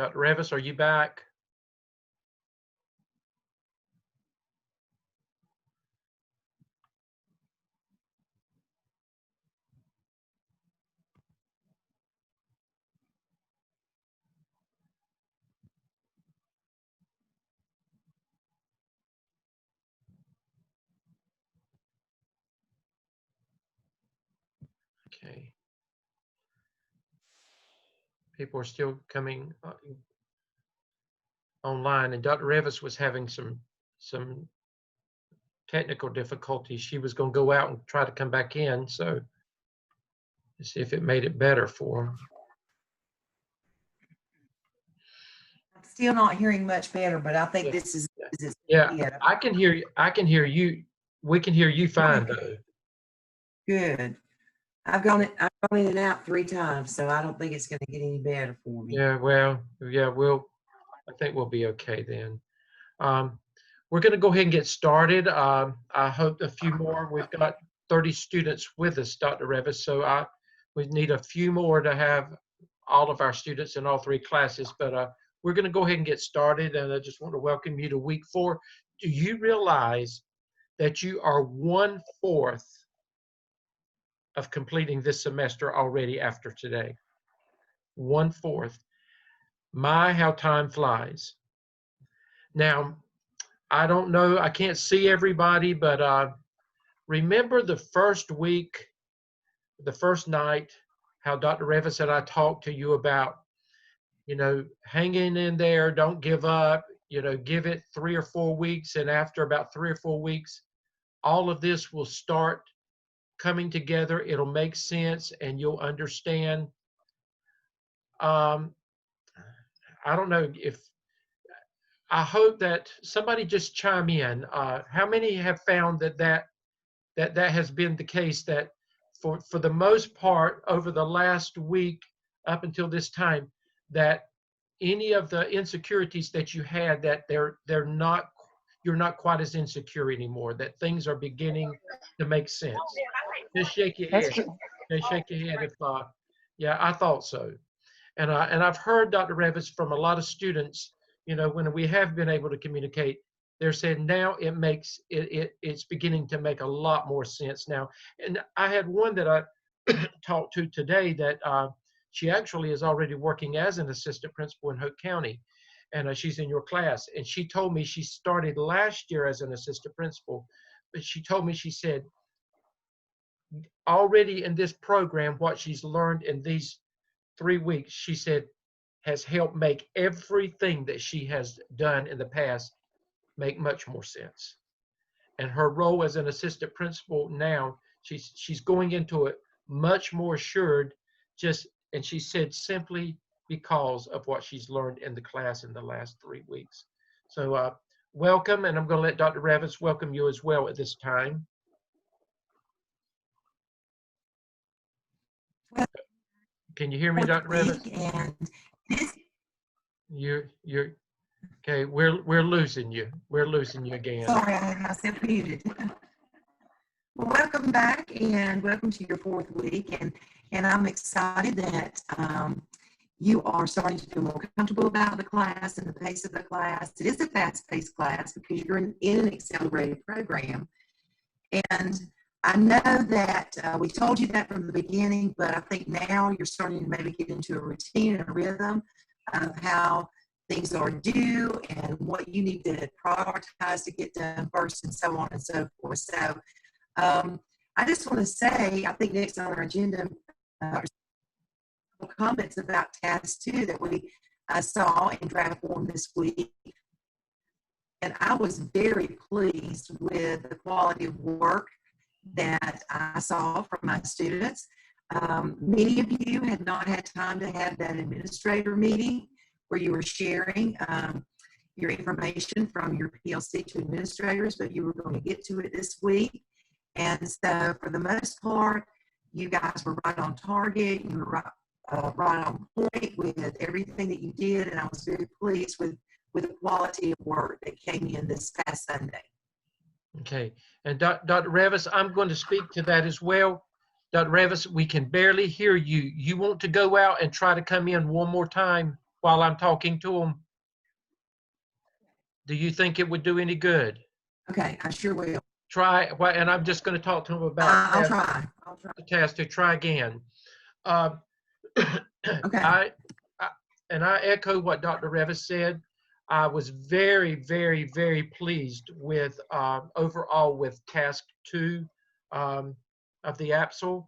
Dr. Revis, are you back? Okay. People are still coming online, and Dr. Revis was having some technical difficulties. She was going to go out and try to come back in, so let's see if it made it better for her. I'm still not hearing much better, but I think this is yeah. I can hear you. I can hear you. We can hear you fine though. Good. I've gone in and out 3 times, so I don't think it's going to get any better for me. Yeah, well, yeah, I think we'll be okay then. We're going to go ahead and get started. I hope a few more. We've got 30 students with us, Dr. Revis, so we need a few more to have all of our students in all 3 classes, but we're going to go ahead and get started, and I just want to welcome you to week 4. Do you realize that you are 1/4 of completing this semester already after today? 1/4. My, how time flies. Now, I don't know, I can't see everybody, but remember the first week, the first night, how Dr. Revis and I talked to you about, hanging in there, don't give up, give it 3 or 4 weeks, and after about 3 or 4 weeks, all of this will start coming together. It'll make sense, and you'll understand. I don't know I hope that somebody just chime in. How many have found that has been the case, that for the most part over the last week up until this time, that any of the insecurities that you had, that you're not quite as insecure anymore, that things are beginning to make sense? Just shake your head. Okay, shake your head if yeah, I thought so. And I've heard, Dr. Revis, from a lot of students, when we have been able to communicate, they're saying now it's beginning to make a lot more sense now. And I had one that I talked to today that she actually is already working as an assistant principal in Hope County, and she's in your class. And she told me she started last year as an assistant principal, but she told me, she said, already in this program, what she's learned in these 3 weeks, she said, has helped make everything that she has done in the past make much more sense. And her role as an assistant principal now, she's going into it much more assured, and she said, simply because of what she's learned in the class in the last 3 weeks. So welcome, and I'm going to let Dr. Revis welcome you as well at this time. Can you hear me, Dr. Revis? You're okay. We're losing you. We're losing you again. Sorry, I had myself muted. Well, welcome back, and welcome to your 4th week. And I'm excited that you are starting to feel more comfortable about the class and the pace of the class. It is a fast-paced class because you're in an accelerated program. And I know that we told you that from the beginning, but I think now you're starting to maybe get into a routine and a rhythm of how things are due and what you need to prioritize to get done first, and so on and so forth. So I just want to say, I think next on our agenda are comments about task 2 that we saw in draft form this week. And I was very pleased with the quality of work that I saw from my students. Many of you had not had time to have that administrator meeting where you were sharing your information from your PLC to administrators, but you were going to get to it this week. And so for the most part, you guys were right on target. You were right on point with everything that you did, and I was very pleased with the quality of work that came in this past Sunday. Okay, and Dr. Revis, I'm going to speak to that as well. Dr. Revis, we can barely hear you. You want to go out and try to come in one more time? while I'm talking to them? Do you think it would do any good? Okay, I sure will. Try, well, and I'm just going to talk to them about I'll try. the task to try again. Uh, Okay. I echo what Dr. Revis said. I was very, very, very pleased with overall with task 2 of the APSL.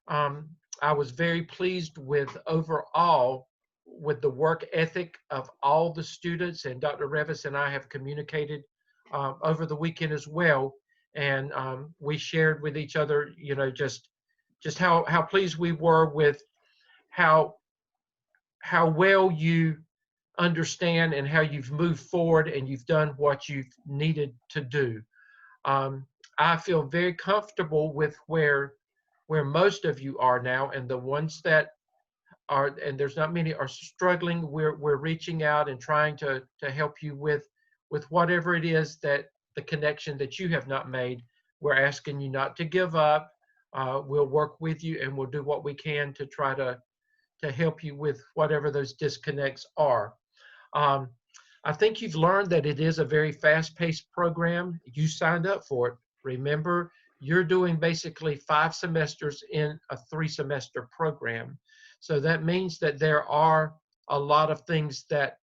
I was very pleased with overall with the work ethic of all the students, and Dr. Revis and I have communicated over the weekend as well, and we shared with each other, you know, just how pleased we were with how well you understand and how you've moved forward and you've done what you've needed to do. I feel very comfortable with where most of you are now, and the ones that are, and there's not many, are struggling. We're reaching out and trying to help you with whatever it is that the connection that you have not made. We're asking you not to give up. We'll work with you and we'll do what we can to try to help you with whatever those disconnects are. I think you've learned that it is a very fast-paced program. You signed up for it. Remember, you're doing basically 5 semesters in a 3-semester program. So that means that there are a lot of things that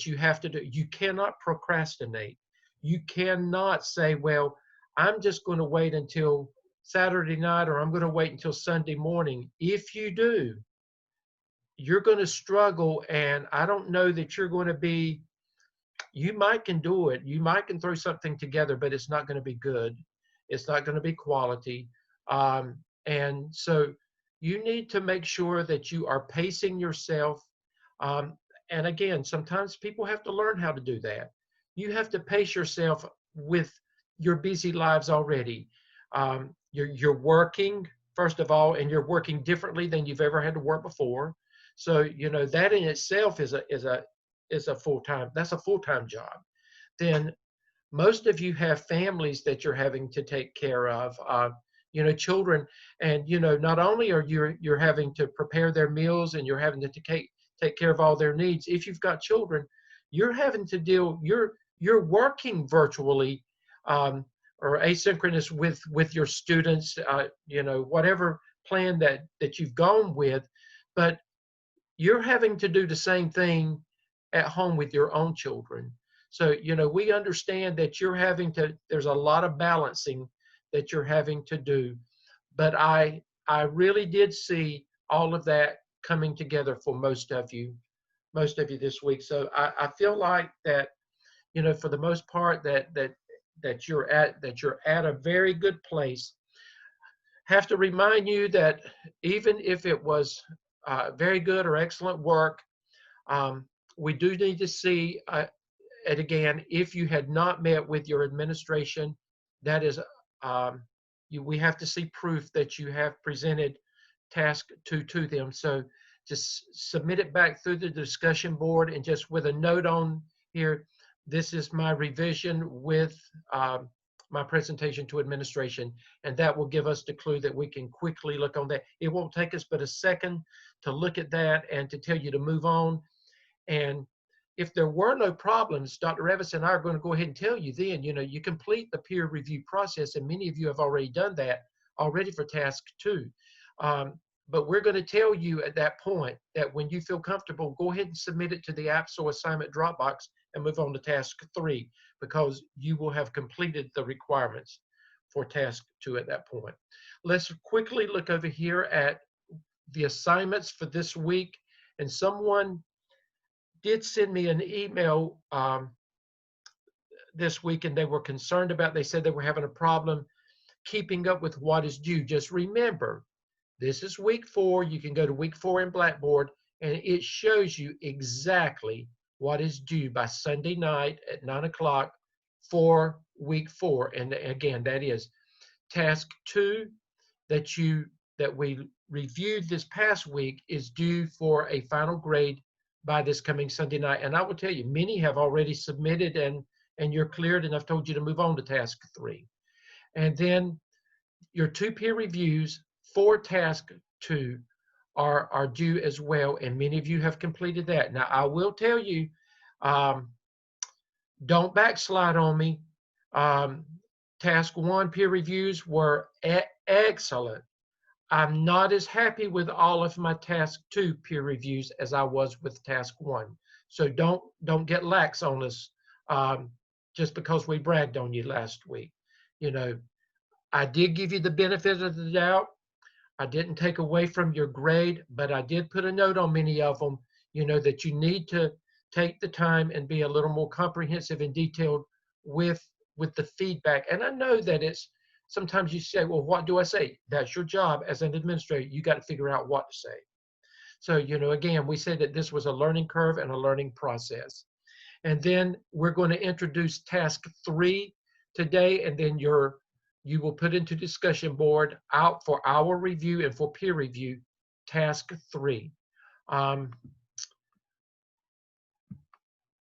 you have to do. You cannot procrastinate. You cannot say, well, I'm just going to wait until Saturday night, or I'm going to wait until Sunday morning. If you do, you're going to struggle, and I don't know that you're going to be, you might can do it, you might can throw something together, but it's not going to be good. It's not going to be quality. And so you need to make sure that you are pacing yourself. And again, sometimes people have to learn how to do that. You have to pace yourself with your busy lives already. You're working, first of all, and you're working differently than you've ever had to work before. So, you know, that in itself is a full-time, that's a full-time job. Then most of you have families that you're having to take care of, you know, children, and, you know, not only are you're having to prepare their meals and you're having to take care of all their needs. If you've got children, you're having to deal, you're working virtually, or asynchronous with your students, you know, whatever plan that you've gone with, but you're having to do the same thing at home with your own children. So, you know, we understand that you're having to, there's a lot of balancing that you're having to do. But I really did see all of that coming together for most of you this week. So I feel like that, you know, for the most part, that you're at a very good place. Have to remind you that even if it was very good or excellent work, we do need to see it again. If you had not met with your administration, that is, we have to see proof that you have presented task 2 to them. So just submit it back through the discussion board, and just with a note on here, this is my revision with my presentation to administration, and that will give us the clue that we can quickly look on that. It won't take us but a second to look at that and to tell you to move on. And if there were no problems, Dr. Revis and I are going to go ahead and tell you then, you know, you complete the peer review process, and many of you have already done that already for task 2. But we're going to tell you at that point that when you feel comfortable, go ahead and submit it to the APSL assignment Dropbox and move on to task 3, because you will have completed the requirements for task 2 at that point. Let's quickly look over here at the assignments for this week. And someone did send me an email this week, and they were concerned about, they said they were having a problem keeping up with what is due. Just remember, this is week 4. You can go to week 4 in Blackboard, and it shows you exactly what is due by Sunday night at 9 o'clock for week 4. And again, that is task 2 that we reviewed this past week is due for a final grade by this coming Sunday night. And I will tell you, many have already submitted, and you're cleared, and I've told you to move on to task 3. And then your 2 peer reviews for task 2 are due as well, and many of you have completed that. Now, I will tell you, don't backslide on me. Task 1 peer reviews were excellent. I'm not as happy with all of my task 2 peer reviews as I was with task 1. So don't get lax on us just because we bragged on you last week. You know, I did give you the benefit of the doubt. I didn't take away from your grade, but I did put a note on many of them, you know, that you need to take the time and be a little more comprehensive and detailed with the feedback. And I know that it's sometimes you say, well, what do I say? That's your job as an administrator. You got to figure out what to say. So, you know, again, we said that this was a learning curve and a learning process. And then we're going to introduce task 3 today, and then you will put into discussion board out for our review and for peer review, task 3.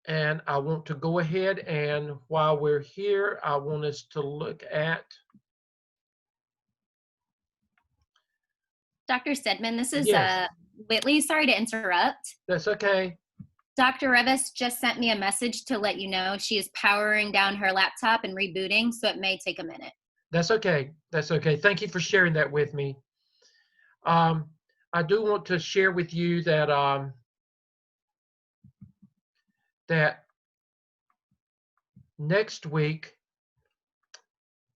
And I want to go ahead, and while we're here, I want us to look at. Dr. Stedman, this is Yes. Whitley. Sorry to interrupt. That's okay. Dr. Revis just sent me a message to let you know she is powering down her laptop and rebooting, so it may take a minute. That's okay. That's okay. Thank you for sharing that with me. I do want to share with you that that next week,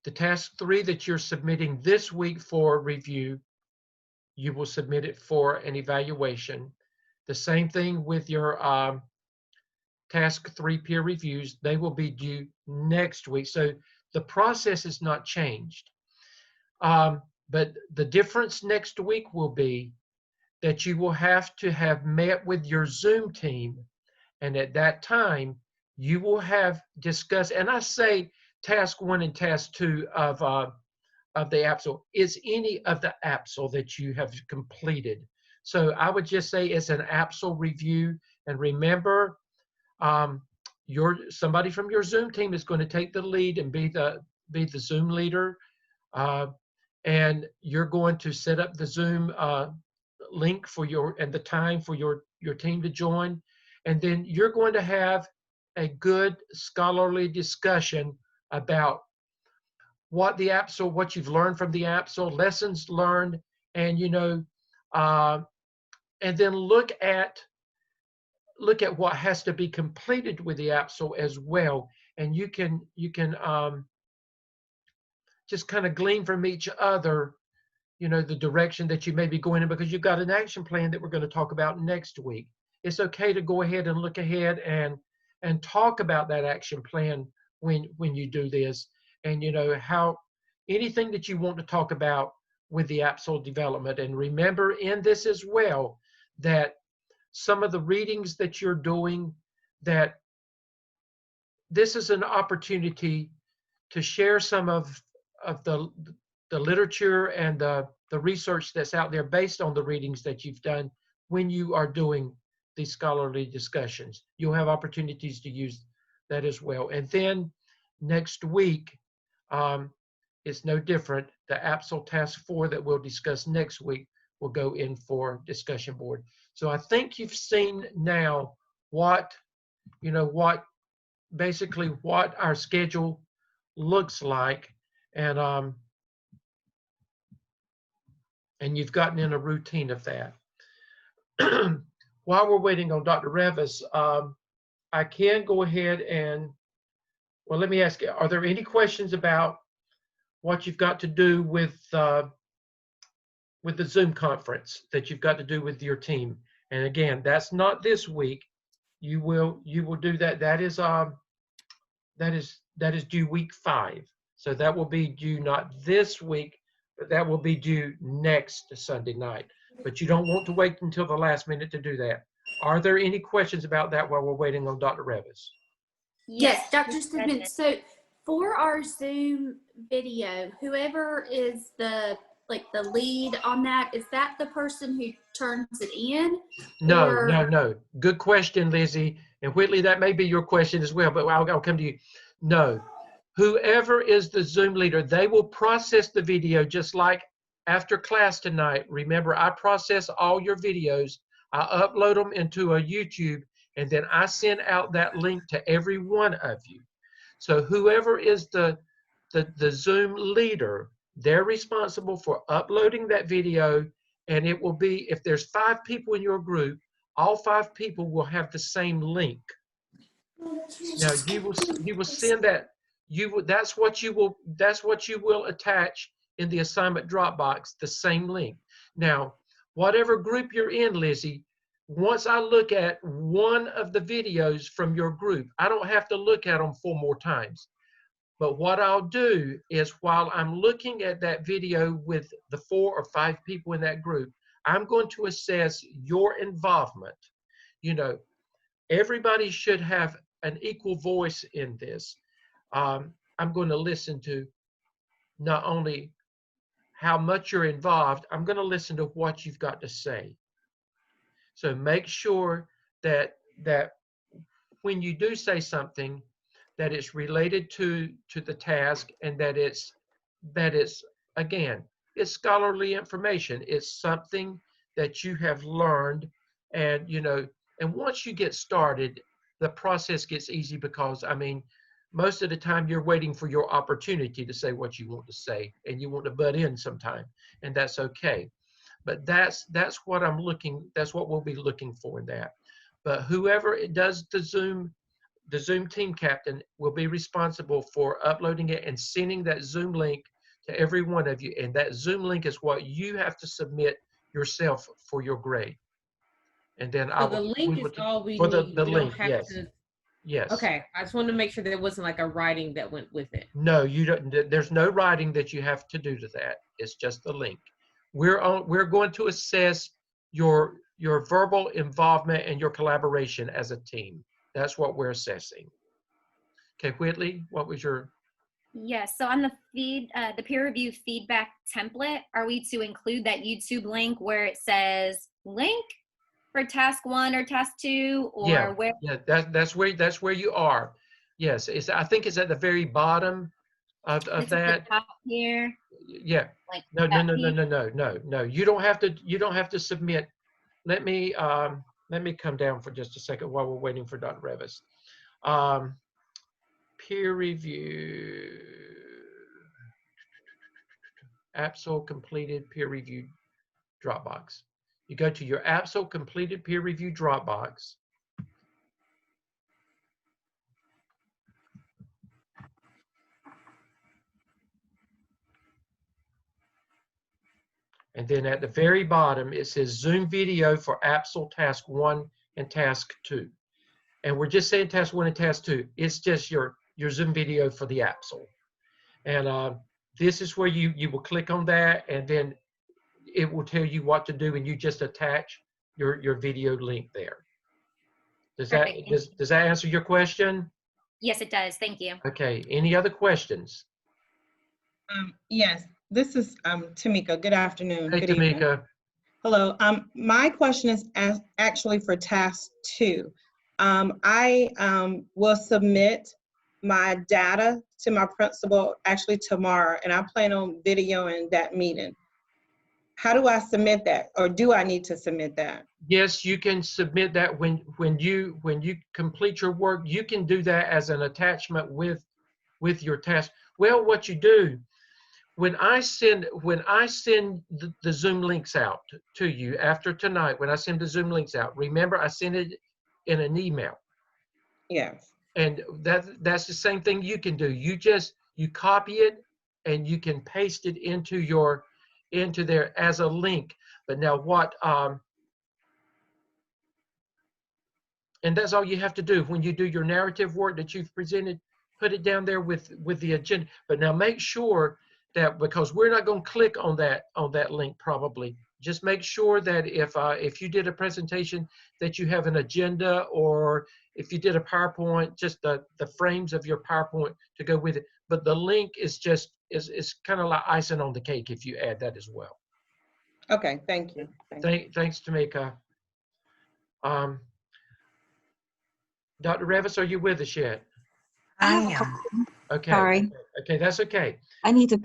the task 3 that you're submitting this week for review, you will submit it for an evaluation. The same thing with your task 3 peer reviews. They will be due next week. So the process is not changed. But the difference next week will be that you will have to have met with your Zoom team. And at that time, you will have discussed, and I say task 1 and task 2 of the APSL, is any of the APSL that you have completed. So I would just say it's an APSL review. And remember, somebody from your Zoom team is going to take the lead and be the Zoom leader. And you're going to set up the Zoom link for and the time for your team to join. And then you're going to have a good scholarly discussion about what the APSL, what you've learned from the APSL, lessons learned, and you know, and then look at what has to be completed with the APSL as well. And you can just kind of glean from each other, you know, the direction that you may be going in, because you've got an action plan that we're going to talk about next week. It's okay to go ahead and look ahead and talk about that action plan when you do this, and you know, how anything that you want to talk about with the APSL development. And remember in this as well that some of the readings that you're doing, that this is an opportunity to share some of the literature and the research that's out there based on the readings that you've done when you are doing these scholarly discussions. You'll have opportunities to use that as well. And then next week, it's no different. The APSL Task 4 that we'll discuss next week will go in for discussion board. So I think you've seen now what basically what our schedule looks like, and you've gotten in a routine of that. While we're waiting on Dr. Revis, I can go ahead and, well, let me ask you, are there any questions about what you've got to do with the Zoom conference that you've got to do with your team? And again, that's not this week. You will do that. That is due week 5. So that will be due not this week, but that will be due next Sunday night. But you don't want to wait until the last minute to do that. Are there any questions about that while we're waiting on Dr. Revis? Yes, Dr. Stedman. So for our Zoom video, whoever is the lead on that, is that the person who turns it in? No. Good question, Lizzie. And Whitley, that may be your question as well, but I'll come to you. No. Whoever is the Zoom leader, they will process the video just like after class tonight, remember I process all your videos, I upload them into a YouTube, and then I send out that link to every one of you. So whoever is the Zoom leader, they're responsible for uploading that video, and it will be, if there's 5 people in your group, all 5 people will have the same link. Now you will send that, that's what you will attach in the assignment Dropbox, the same link. Now, whatever group you're in, Lizzie, once I look at one of the videos from your group, I don't have to look at them 4 more times. But what I'll do is, while I'm looking at that video with the 4 or 5 people in that group, I'm going to assess your involvement. You know, everybody should have an equal voice in this. I'm going to listen to not only how much you're involved, I'm going to listen to what you've got to say. So make sure that when you do say something, that it's related to the task, and that it's again, it's scholarly information. It's something that you have learned, and you know, and once you get started, the process gets easy, because I mean, most of the time you're waiting for your opportunity to say what you want to say, and you want to butt in sometime, and that's okay. But that's what that's what we'll be looking for in that. But whoever does the Zoom team captain will be responsible for uploading it and sending that Zoom link to every one of you. And that Zoom link is what you have to submit yourself for your grade. And then So the link is all we for need. the We link, don't have yes. to. Yes. Okay, I just wanted to make sure there wasn't like a writing that went with it. No, you don't. There's no writing that you have to do to that. It's just the link. We're going to assess your verbal involvement and your collaboration as a team. That's what we're assessing. Okay, Whitley, what was your? Yes, so on the peer review feedback template, are we to include that YouTube link where it says link for task 1 or task 2, or Yeah, where? yeah, that's where you are. Yes, I think it's at the very bottom of It's at that. the top here. Yeah. Like No. that piece? You don't have to submit. Let me come down for just a second while we're waiting for Dr. Revis. Peer review. APSO completed peer review Dropbox. You go to your APSO completed peer review Dropbox. And then at the very bottom, it says Zoom video for APSO task 1 and task 2. And we're just saying task 1 and task 2. It's just your Zoom video for the APSO. And this is where you will click on that, and then it will tell you what to do, and you just attach your video link there. Does that answer your question? Yes, it does. Thank you. Okay. Any other questions? Yes, this is Tamika. Good afternoon. Hey, Good Tamika. evening. Hello. My question is actually for task 2. I will submit my data to my principal actually tomorrow, and I plan on videoing that meeting. How do I submit that, or do I need to submit that? Yes, you can submit that when you complete your work. You can do that as an attachment with your task. Well, what you do, when I send the Zoom links out to you after tonight, when I send the Zoom links out, remember I send it in an email. Yes. And that's the same thing you can do. You copy it and you can paste it into there as a link. But now and that's all you have to do when you do your narrative work that you've presented. Put it down there with the agenda. But now make sure that, because we're not going to click on that link probably, just make sure that if you did a presentation that you have an agenda, or if you did a PowerPoint, just the frames of your PowerPoint to go with it. But the link is kind of like icing on the cake if you add that as well. Okay, thank you. Thanks, Tamika. Dr. Revis, are you with us yet? I am. Okay. Sorry. Okay, that's okay. I need to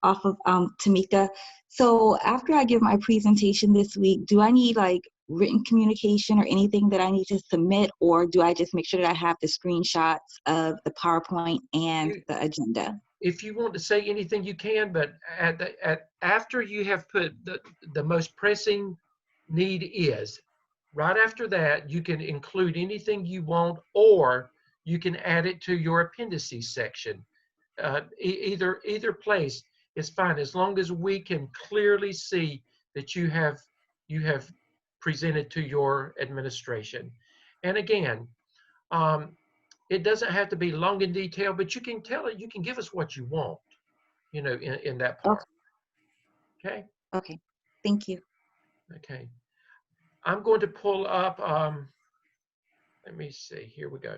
off of Tamika. So after I give my presentation this week, do I need like written communication or anything that I need to submit, or do I just make sure that I have the screenshots of the PowerPoint and the agenda? If you want to say anything, you can, but after you have put the most pressing need is, right after that, you can include anything you want, or you can add it to your appendices section. Either place is fine, as long as we can clearly see that you have presented to your administration. And again, it doesn't have to be long in detail, but you can tell it, you can give us what you want, you know, in that part. Okay. Okay. Thank you. Okay. I'm going to pull up, let me see, here we go.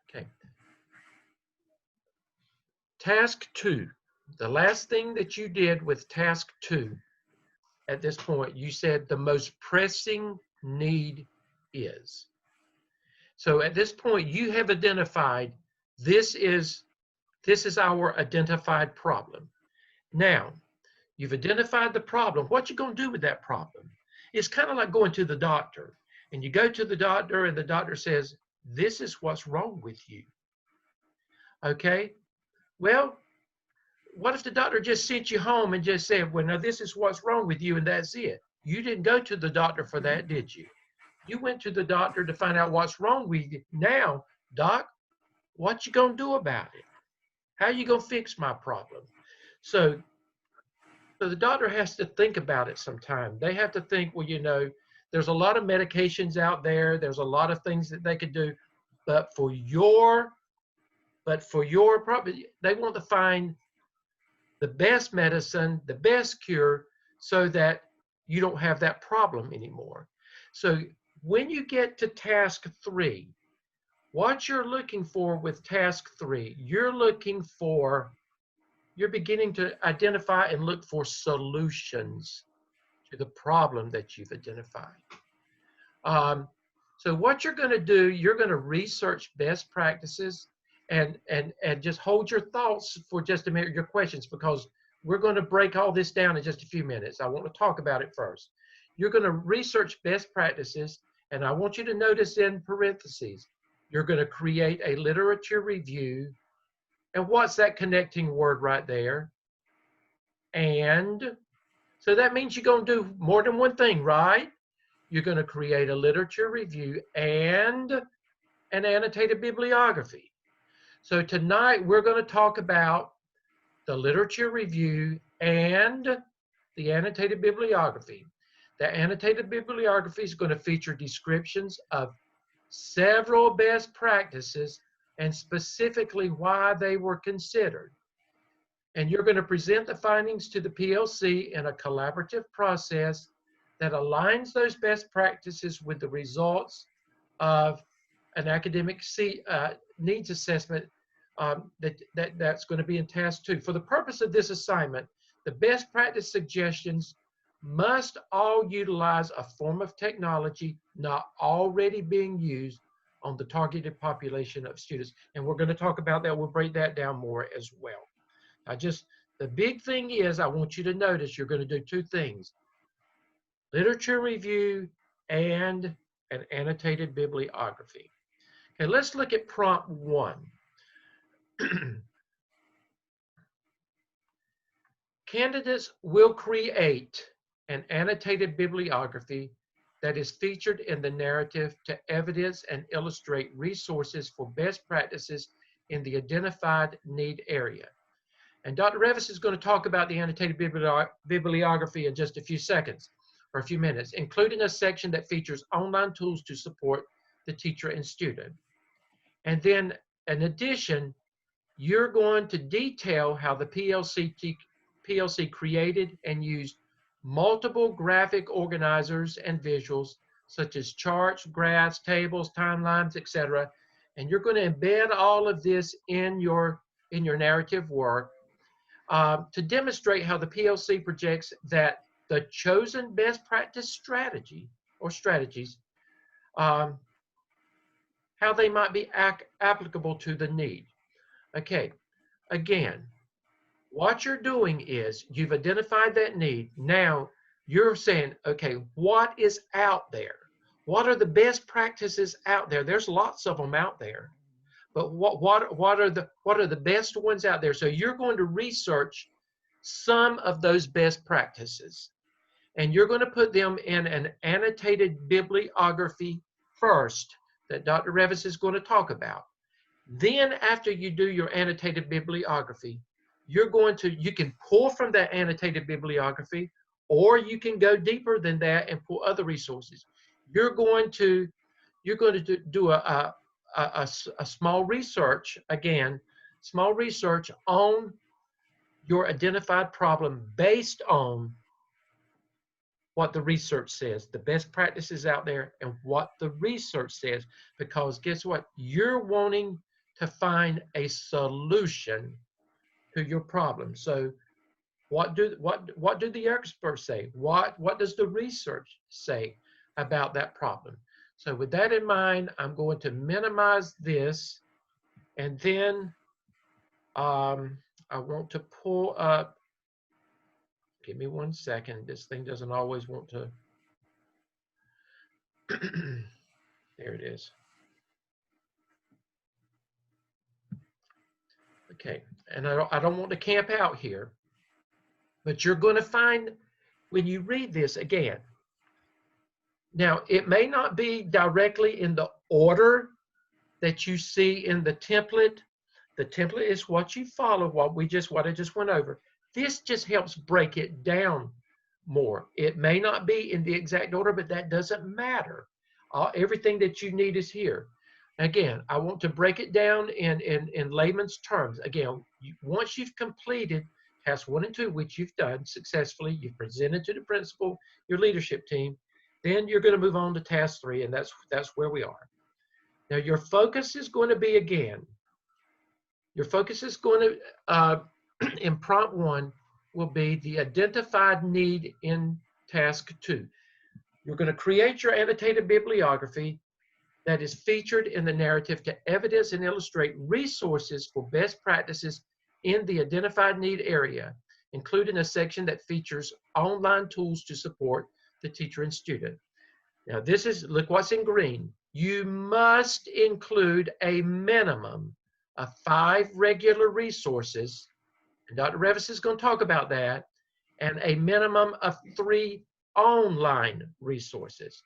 Okay. Task 2, the last thing that you did with task 2 at this point, you said the most pressing need is. So at this point, you have identified this is our identified problem. Now, you've identified the problem. What you going to do with that problem? It's kind of like going to the doctor, and you go to the doctor and the doctor says, this is what's wrong with you. Okay? Well, what if the doctor just sent you home and just said, well, now this is what's wrong with you and that's it? You didn't go to the doctor for that, did you? You went to the doctor to find out what's wrong with you. Now, doc, what you gonna do about it? How you gonna fix my problem? So the doctor has to think about it sometime. They have to think, well, you know, there's a lot of medications out there. There's a lot of things that they could do, but for your problem, they want to find the best medicine, the best cure, so that you don't have that problem anymore. So when you get to task 3, what you're looking for with task 3, you're beginning to identify and look for solutions to the problem that you've identified. So what you're going to do, you're going to research best practices and just hold your thoughts for just a minute, your questions, because we're going to break all this down in just a few minutes. I want to talk about it first. You're going to research best practices, and I want you to notice in parentheses, you're going to create a literature review. And what's that connecting word right there? And so that means you're going to do more than one thing, right? You're going to create a literature review and an annotated bibliography. So tonight we're going to talk about the literature review and the annotated bibliography. The annotated bibliography is going to feature descriptions of several best practices and specifically why they were considered. And you're going to present the findings to the PLC in a collaborative process that aligns those best practices with the results of an academic needs assessment that's going to be in task 2. For the purpose of this assignment, the best practice suggestions must all utilize a form of technology not already being used on the targeted population of students. And we're going to talk about that. We'll break that down more as well. The big thing is, I want you to notice you're going to do 2 things: literature review and an annotated bibliography. Okay, let's look at prompt 1. Candidates will create an annotated bibliography that is featured in the narrative to evidence and illustrate resources for best practices in the identified need area. And Dr. Revis is going to talk about the annotated bibliography in just a few seconds or a few minutes, including a section that features online tools to support the teacher and student. And then in addition, you're going to detail how the PLC created and used multiple graphic organizers and visuals, such as charts, graphs, tables, timelines, etc. And you're going to embed all of this in your narrative work to demonstrate how the PLC projects that the chosen best practice strategy or strategies, how they might be applicable to the need. Okay, again, what you're doing is you've identified that need. Now you're saying, okay, what is out there? What are the best practices out there? There's lots of them out there, but what are the best ones out there? So you're going to research some of those best practices, and you're going to put them in an annotated bibliography first that Dr. Revis is going to talk about. Then after you do your annotated bibliography, you can pull from that annotated bibliography, or you can go deeper than that and pull other resources. You're going to do a small research, again, small research on your identified problem based on what the research says, the best practices out there, and what the research says. Because guess what? You're wanting to find a solution to your problem. So what do the experts say? What does the research say about that problem? So with that in mind, I'm going to minimize this, and then I want to pull up. Give me 1 second. This thing doesn't always want to. There it is. Okay, and I don't want to camp out here, but you're going to find when you read this again. Now, it may not be directly in the order that you see in the template. The template is what you follow, what I just went over. This just helps break it down more. It may not be in the exact order, but that doesn't matter. Everything that you need is here. Again, I want to break it down in layman's terms. Again, once you've completed tasks 1 and 2, which you've done successfully, you've presented to the principal, your leadership team, then you're going to move on to task 3, and that's where we are. Now, your focus is going to be, again, your focus is going to, in prompt 1, will be the identified need in task 2. You're going to create your annotated bibliography that is featured in the narrative to evidence and illustrate resources for best practices in the identified need area, including a section that features online tools to support the teacher and student. Now this is, look what's in green. You must include a minimum of 5 regular resources, and Dr. Revis is going to talk about that, and a minimum of 3 online resources.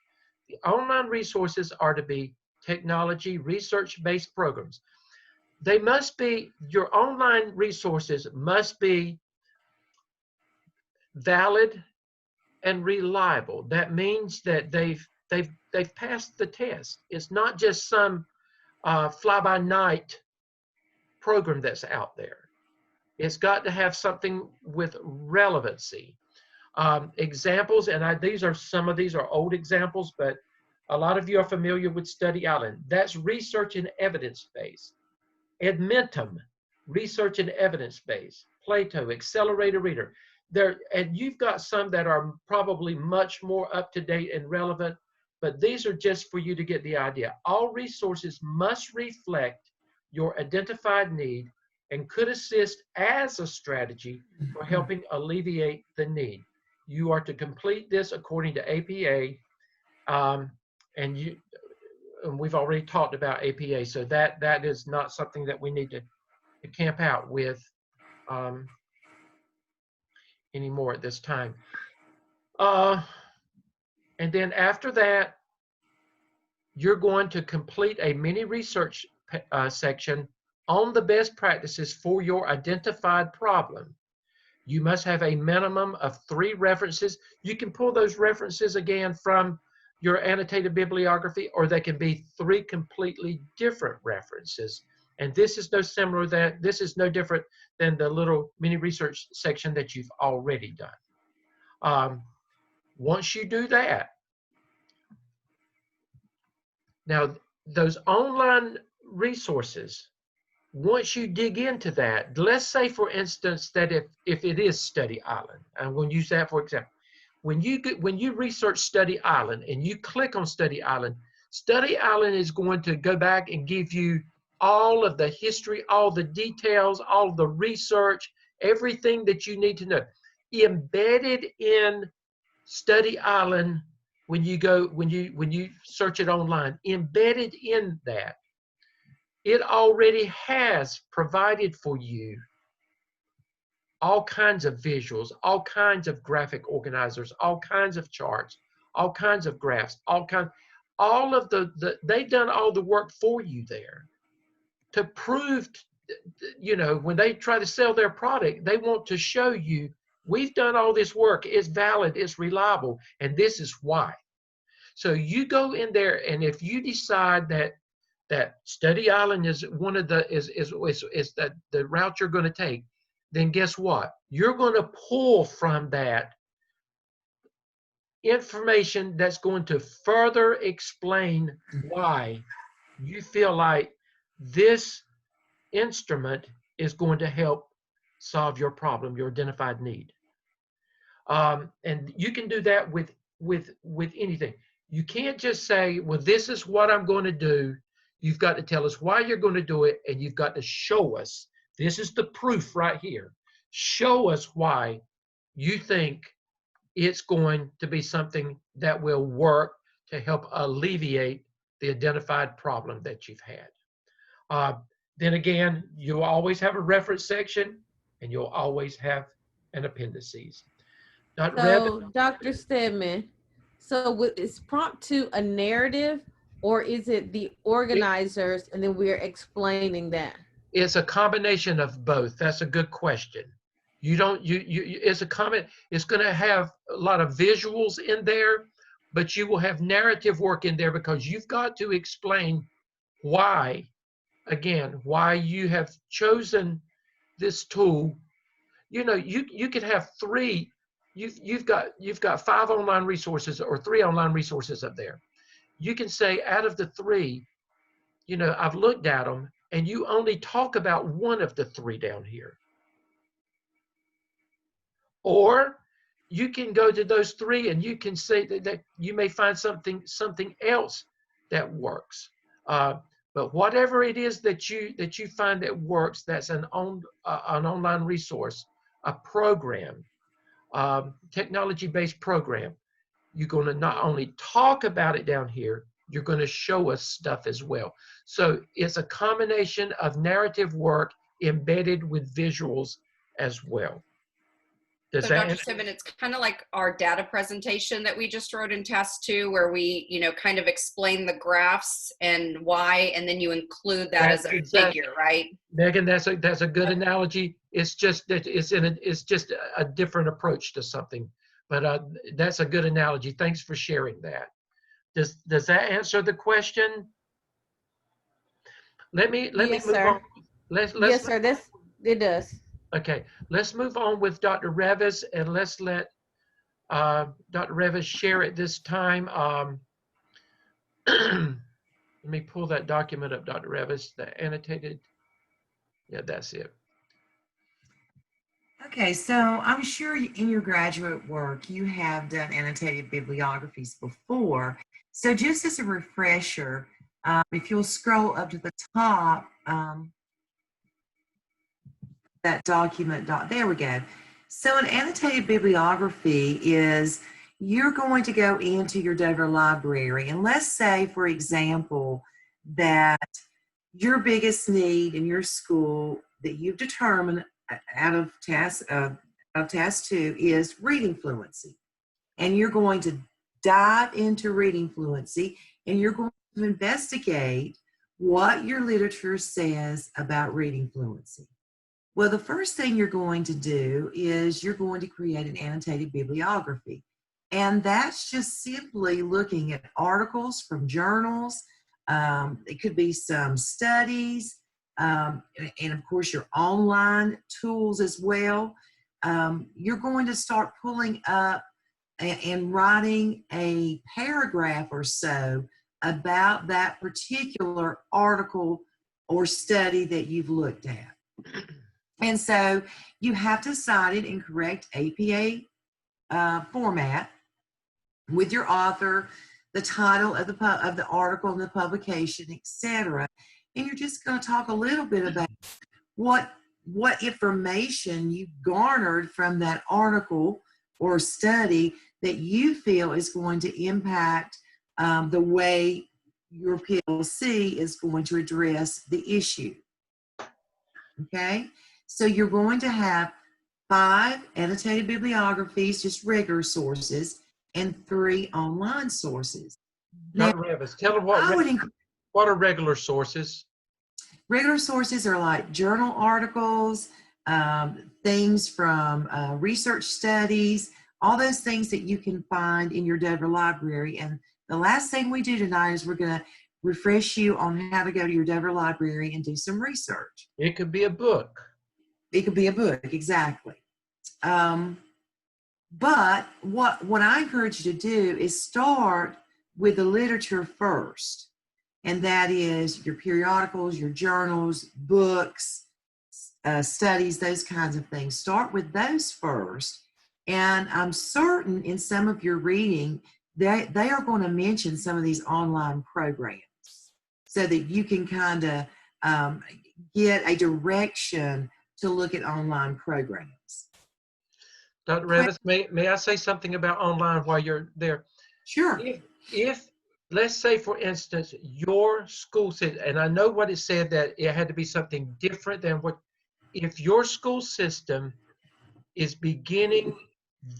The online resources are to be technology research-based programs. They must be, your online resources must be valid and reliable. That means that they've passed the test. It's not just some fly-by-night program that's out there. It's got to have something with relevancy. Examples, and some of these are old examples, but a lot of you are familiar with Study Island. That's research and evidence-based. Edmentum, research and evidence-based. Plato, Accelerator Reader. And you've got some that are probably much more up-to-date and relevant, but these are just for you to get the idea. All resources must reflect your identified need and could assist as a strategy for helping alleviate the need. You are to complete this according to APA, and we've already talked about APA, so that is not something that we need to camp out with anymore at this time. And then after that, you're going to complete a mini research section on the best practices for your identified problem. You must have a minimum of 3 references. You can pull those references again from your annotated bibliography, or they can be 3 completely different references. And this is this is no different than the little mini research section that you've already done. Once you do that, now those online resources, once you dig into that, let's say for instance that if it is Study Island, I'm going to use that for example. when you research Study Island and you click on Study Island is going to go back and give you all of the history, all the details, all the research, everything that you need to know. Embedded in Study Island, when you search it online, embedded in that, it already has provided for you all kinds of visuals, all kinds of graphic organizers, all kinds of charts, all kinds of graphs, all of they've done all the work for you there to prove, when they try to sell their product, they want to show you, we've done all this work, it's valid, it's reliable, and this is why. So you go in there, and if you decide that Study Island is one of the the route you're going to take, then guess what? You're going to pull from that information that's going to further explain why you feel like this instrument is going to help solve your problem, your identified need. And you can do that with anything. You can't just say, well, this is what I'm going to do. You've got to tell us why you're going to do it, and you've got to show us. This is the proof right here. Show us why you think it's going to be something that will work to help alleviate the identified problem that you've had. Then again, you'll always have a reference section, and you'll always have an appendices. Dr. Stedman, so is prompt 2 a narrative, or is it the organizers and then we're explaining that? It's a combination of both. That's a good question. It's a comment. It's going to have a lot of visuals in there, but you will have narrative work in there because you've got to explain why, again, why you have chosen this tool. You could have 3. You've got 5 online resources or 3 online resources up there. You can say, out of the 3, I've looked at them, and you only talk about one of the 3 down here. Or you can go to those 3 and you can say that you may find something else that works. But whatever it is that you find that works, that's an online resource, a program, technology-based program. You're going to not only talk about it down here, you're going to show us stuff as well. So it's a combination of narrative work embedded with visuals as well. So Dr. Stedman, it's kind of like our data presentation that we just wrote in task 2, where we, kind of explain the graphs and why, and then you include that as a figure, right? Megan, that's a good analogy. It's just that it's just a different approach to something, but that's a good analogy. Thanks for sharing that. Does that answer the question? Let me Yes, move sir. on. Yes, sir. It does. Okay, let's move on with Dr. Revis, and let's let Dr. Revis share at this time. Let me pull that document up, Dr. Revis, the annotated. Yeah, that's it. Okay, so I'm sure in your graduate work you have done annotated bibliographies before. So just as a refresher, if you'll scroll up to the top, that document, there we go. So an annotated bibliography is, you're going to go into your Dover library, and let's say, for example, that your biggest need in your school that you've determined out of task 2 is reading fluency. And you're going to dive into reading fluency, and you're going to investigate what your literature says about reading fluency. Well, the first thing you're going to do is you're going to create an annotated bibliography. And that's just simply looking at articles from journals. It could be some studies, and of course your online tools as well. You're going to start pulling up and writing a paragraph or so about that particular article or study that you've looked at. And so you have to cite it in correct APA format. with your author, the title of the article and the publication, etc. And you're just going to talk a little bit about what information you garnered from that article or study that you feel is going to impact the way your PLC is going to address the issue. Okay, so you're going to have 5 annotated bibliographies, just regular sources, and 3 online sources. Now, Dr. Revis, tell them what are regular sources? Regular sources are like journal articles, things from research studies, all those things that you can find in your Deborah library. And the last thing we do tonight is we're going to refresh you on how to go to your Deborah library and do some research. It could be a book. It could be a book, exactly. But what I encourage you to do is start with the literature first. And that is your periodicals, your journals, books, studies, those kinds of things. Start with those first. And I'm certain in some of your reading, they are going to mention some of these online programs so that you can kind of get a direction to look at online programs. Dr. Revis, may I say something about online while you're there? Sure. If let's say, for instance, your school said, and I know what it said, that it had to be something different than what, if your school system is beginning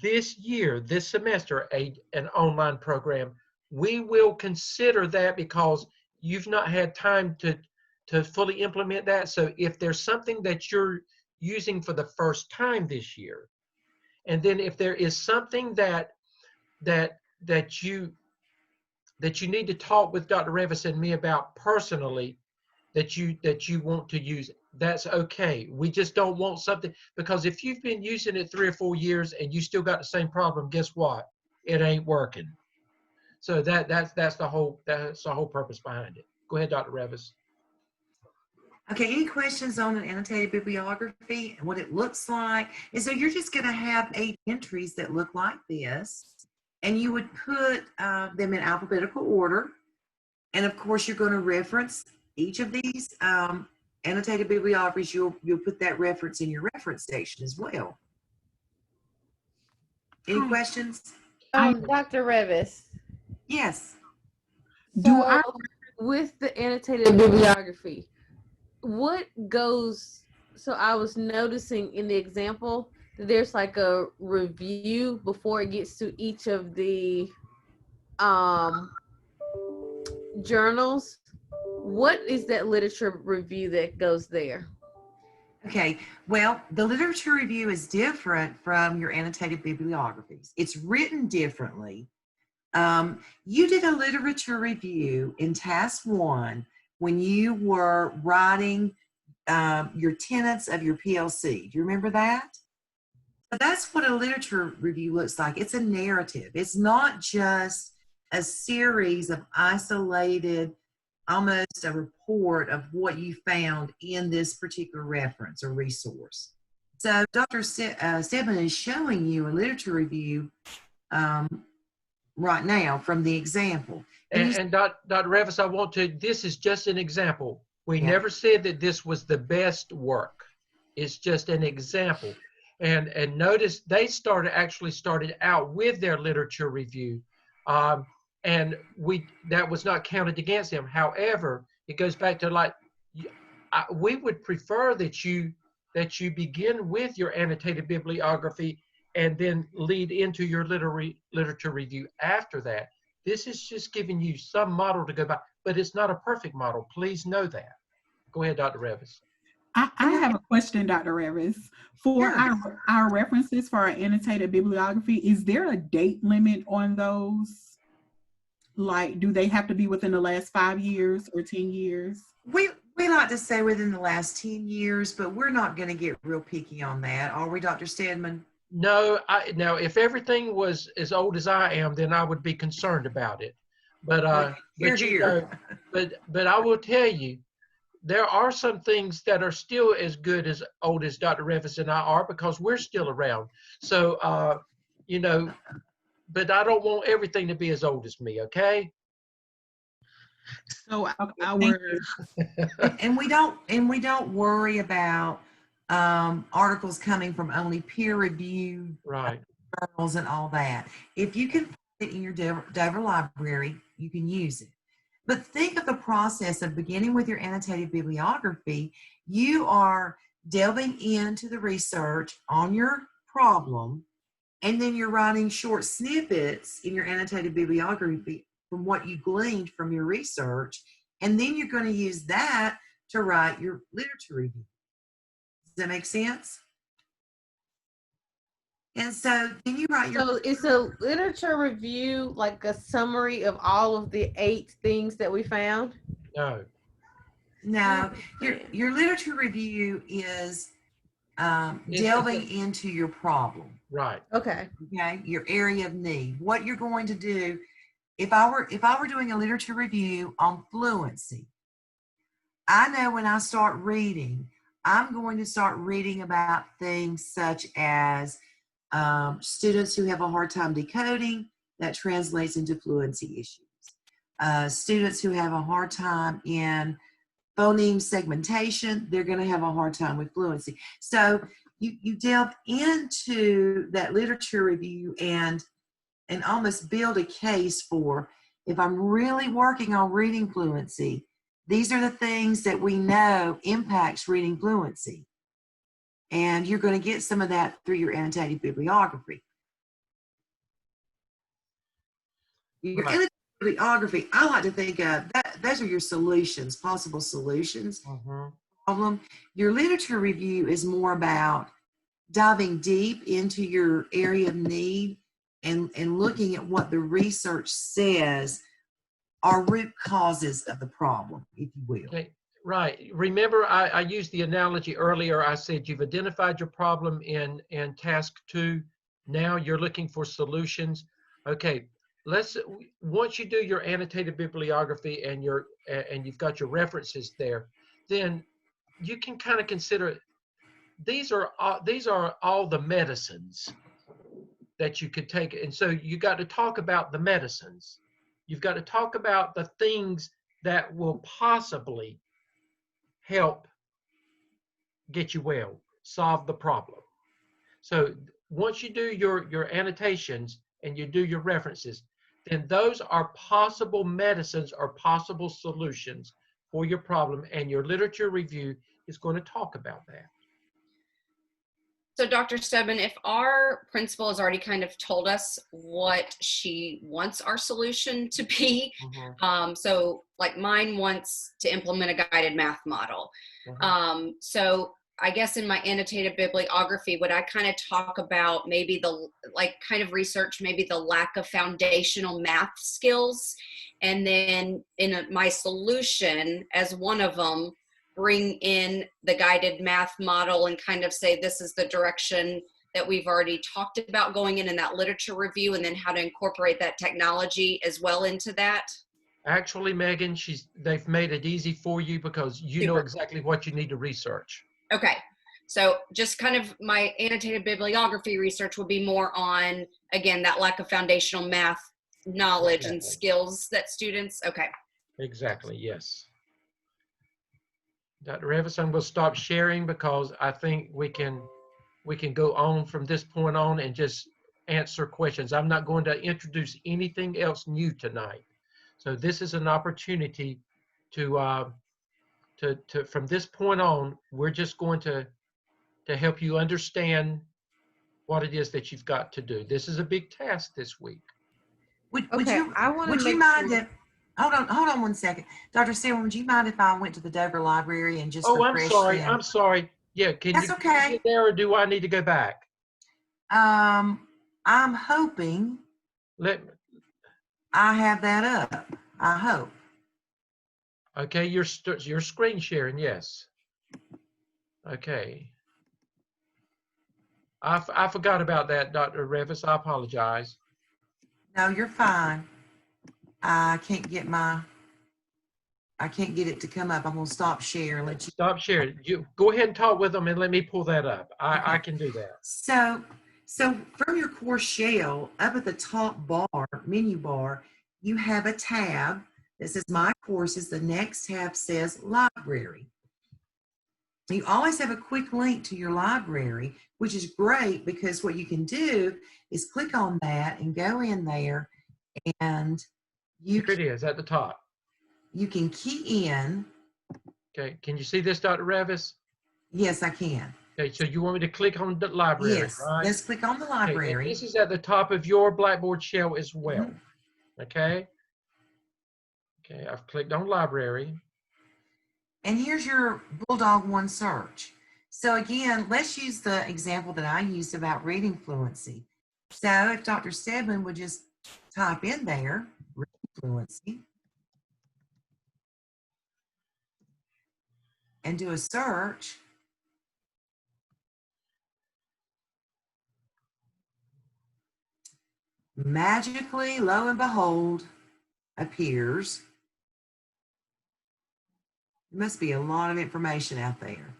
this year, this semester, an online program, we will consider that because you've not had time to fully implement that. So if there's something that you're using for the first time this year, and then if there is something that you need to talk with Dr. Revis and me about personally, that you want to use, that's okay. We just don't want something, because if you've been using it 3 or 4 years and you still got the same problem, guess what? It ain't working. So that's the whole purpose behind it. Go ahead, Dr. Revis. Okay, any questions on an annotated bibliography and what it looks like? And so you're just going to have 8 entries that look like this, and you would put them in alphabetical order. And of course, you're going to reference each of these annotated bibliographies. You'll put that reference in your reference section as well. Any questions? Dr. Revis. Yes. So, with the annotated bibliography, what goes, so I was noticing in the example that there's like a review before it gets to each of the journals. What is that literature review that goes there? Okay, well, the literature review is different from your annotated bibliographies. It's written differently. You did a literature review in task 1 when you were writing your tenets of your PLC. Do you remember that? So that's what a literature review looks like. It's a narrative. It's not just a series of isolated, almost a report of what you found in this particular reference or resource. So Dr. Stedman is showing you a literature review right now from the example. And Dr. Revis, this is just an example. We never said that this was the best work. It's just an example. And notice they actually started out with their literature review. And that was not counted against them. However, it goes back to we would prefer that you begin with your annotated bibliography and then lead into your literature review after that. This is just giving you some model to go by, but it's not a perfect model. Please know that. Go ahead, Dr. Revis. I have a question, Dr. Revis. For our references for our annotated bibliography, is there a date limit on those? Like, do they have to be within the last 5 years or 10 years? We like to say within the last 10 years, but we're not going to get real picky on that. Are we, Dr. Stedman? No, now if everything was as old as I am, then I would be concerned about it. But but I will tell you, there are some things that are still as good as old as Dr. Revis and I are, because we're still around. So but I don't want everything to be as old as me, okay? So Thank you. And we don't worry about articles coming from only peer-reviewed Right. journals and all that. If you can find it in your Dover library, you can use it. But think of the process of beginning with your annotated bibliography. You are delving into the research on your problem, and then you're writing short snippets in your annotated bibliography from what you gleaned from your research, and then you're going to use that to write your literature review. Does that make sense? And so then you write your... So it's a literature review, like a summary of all of the 8 things that we found? No. No, your literature review is delving into your problem. Right. Okay. Okay, your area of need. What you're going to do, if I were doing a literature review on fluency, I know when I start reading, I'm going to start reading about things such as students who have a hard time decoding, that translates into fluency issues. Students who have a hard time in phoneme segmentation, they're going to have a hard time with fluency. So you delve into that literature review and almost build a case for, if I'm really working on reading fluency, these are the things that we know impacts reading fluency. And you're going to get some of that through your annotated bibliography. Your annotated bibliography, I like to think of that, those are your solutions, possible solutions. Problem. Your literature review is more about diving deep into your area of need and looking at what the research says are root causes of the problem, if you will. Okay. Right. Remember, I used the analogy earlier. I said you've identified your problem in task 2. Now you're looking for solutions. Okay. Once you do your annotated bibliography and you've got your references there, then you can kind of consider these are all the medicines that you could take. And so you got to talk about the medicines. You've got to talk about the things that will possibly help get you well, solve the problem. So once you do your annotations and you do your references, then those are possible medicines or possible solutions for your problem, and your literature review is going to talk about that. So Dr. Stebbin, if our principal has already kind of told us what she wants our solution to be, so like mine wants to implement a guided math model. So I guess in my annotated bibliography, would I kind of talk about maybe kind of research maybe the lack of foundational math skills, and then in my solution as one of them, bring in the guided math model and kind of say this is the direction that we've already talked about going in that literature review, and then how to incorporate that technology as well into that? Actually, Megan, they've made it easy for you because you know exactly what you need to research. Okay. So just kind of my annotated bibliography research would be more on, again, that lack of foundational math knowledge and skills that students, okay. Exactly, yes. Dr. Revis, I'm going to stop sharing because I think we can go on from this point on and just answer questions. I'm not going to introduce anything else new tonight. So this is an opportunity to from this point on, we're just going to help you understand what it is that you've got to do. This is a big task this week. Would you mind if, hold on 1 second. Dr. Sarah, would you mind if I went to the Dover Library and just refresh them? I'm sorry. Yeah, That's okay. Get there, or do I need to go back? I'm hoping I have that up. I hope. Okay, you're screen sharing, yes. Okay. I forgot about that, Dr. Revis. I apologize. No, you're fine. I can't get it to come up. I'm gonna stop sharing. Let you stop sharing. You go ahead and talk with them and let me pull that up. I can do that. So So from your course shell, up at the top menu bar, you have a tab that says My Courses. The next tab says Library. You always have a quick link to your library, which is great because what you can do is click on that and go in there, and Here it is at the top. You can key in. Okay, can you see this, Dr. Revis? Yes, I can. Okay, so you want me to click on the library, Yes, right? let's click on the Okay, and library. this is at the top of your Blackboard shell as well. Okay. Okay, I've clicked on library. And here's your Bulldog One search. So again, let's use the example that I used about reading fluency. So if Dr. Stedman would just type in there, reading fluency, and do a search, magically, lo and behold, appears. There must be a lot of information out there.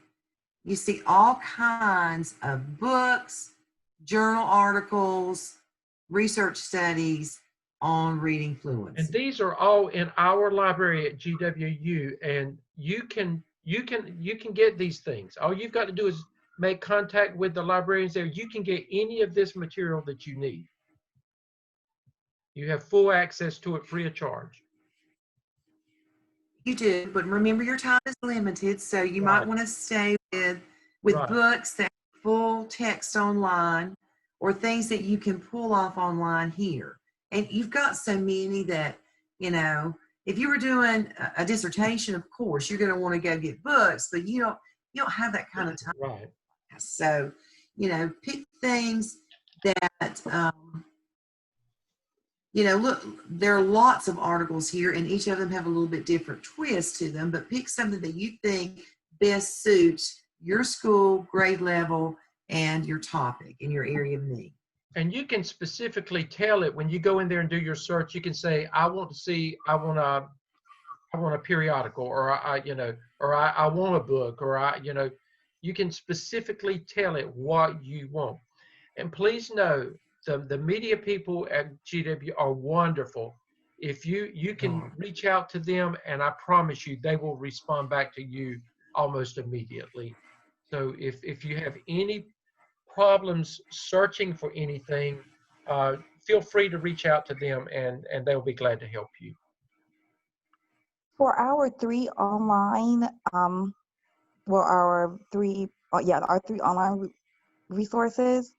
You see all kinds of books, journal articles, research studies on reading fluency. And these are all in our library at GWU, and you can get these things. All you've got to do is make contact with the librarians there. You can get any of this material that you need. You have full access to it free of charge. You do, but remember your time is limited, so you might want to stay with books that have full text online or things that you can pull off online here. And you've got so many that, you know, if you were doing a dissertation, of course, you're going to want to go get books, but you don't have that kind of time. Right. So, you know, pick things that, you know, look, there are lots of articles here, and each of them have a little bit different twist to them, but pick something that you think best suits your school, grade level, and your topic and your area of need. And you can specifically tell it when you go in there and do your search. You can say, I want a periodical, or I want a book, or you can specifically tell it what you want. And please know, the media people at GW are wonderful. If you can reach out to them, and I promise you, they will respond back to you almost immediately. So if you have any problems searching for anything, feel free to reach out to them, and they'll be glad to help you. For our three online, our three online resources,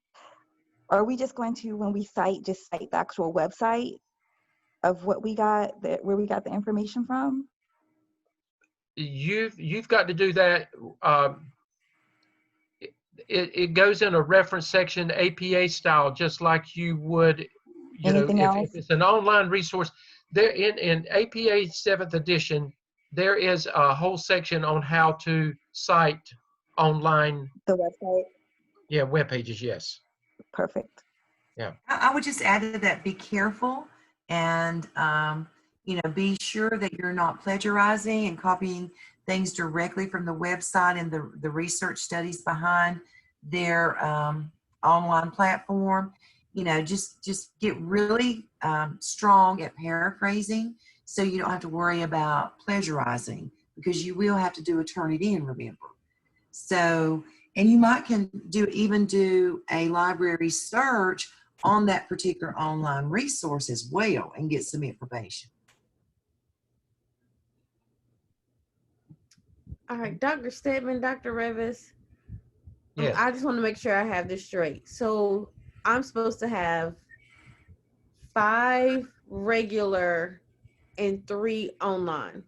are we just going to, when we cite the actual website of what we got, where we got the information from? You've got to do that. It goes in a reference section, APA style, just like you would, if it's an online resource. There in APA 7th edition, there is a whole section on how to cite online. The website? Yeah, web pages, yes. Perfect. Yeah. I would just add to that, be careful and, be sure that you're not plagiarizing and copying things directly from the website and the research studies behind their online platform. Just get really strong at paraphrasing so you don't have to worry about plagiarizing, because you will have to do a turn it in, remember. So, and you might even do a library search on that particular online resource as well and get some information. All right, Dr. Stedman, Dr. Revis. Yes. I just want to make sure I have this straight. So I'm supposed to have 5 regular and 3 online.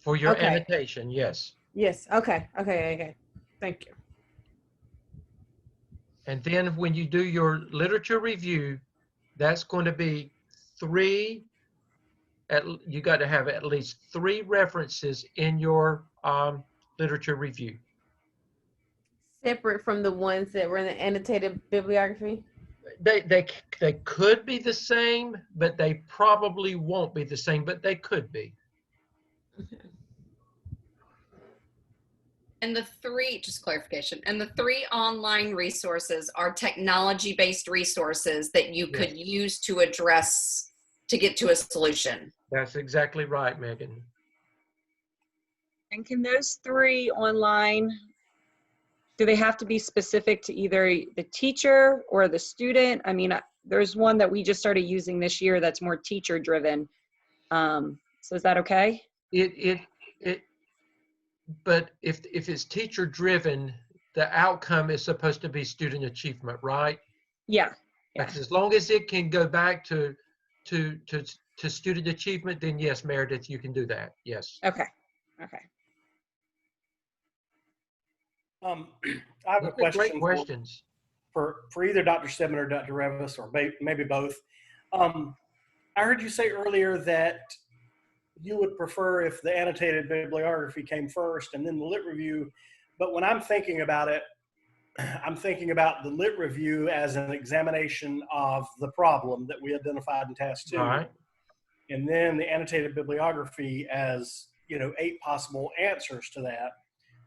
For your annotation, yes. Yes. Okay. Thank you. And then when you do your literature review, that's going to be 3. You got to have at least 3 references in your literature review. Separate from the ones that were in the annotated bibliography? They could be the same, but they probably won't be the same, but they could be. Okay. And the three, just clarification, and the three online resources are technology-based resources that you could use to address, to get to a solution. That's exactly right, Megan. And can those three online, do they have to be specific to either the teacher or the student? I mean, there's one that we just started using this year that's more teacher driven. So is that okay? But if it's teacher driven, the outcome is supposed to be student achievement, right? Yeah. Because as long as it can go back to student achievement, then yes, Meredith, you can do that. Yes. Okay. Okay. I have a question. Great questions. For either Dr. Stedman or Dr. Revis, or maybe both. I heard you say earlier that you would prefer if the annotated bibliography came first and then the lit review. But when I'm thinking about it, I'm thinking about the lit review as an examination of the problem that we identified in task 2. Right. And then the annotated bibliography as, 8 possible answers to that.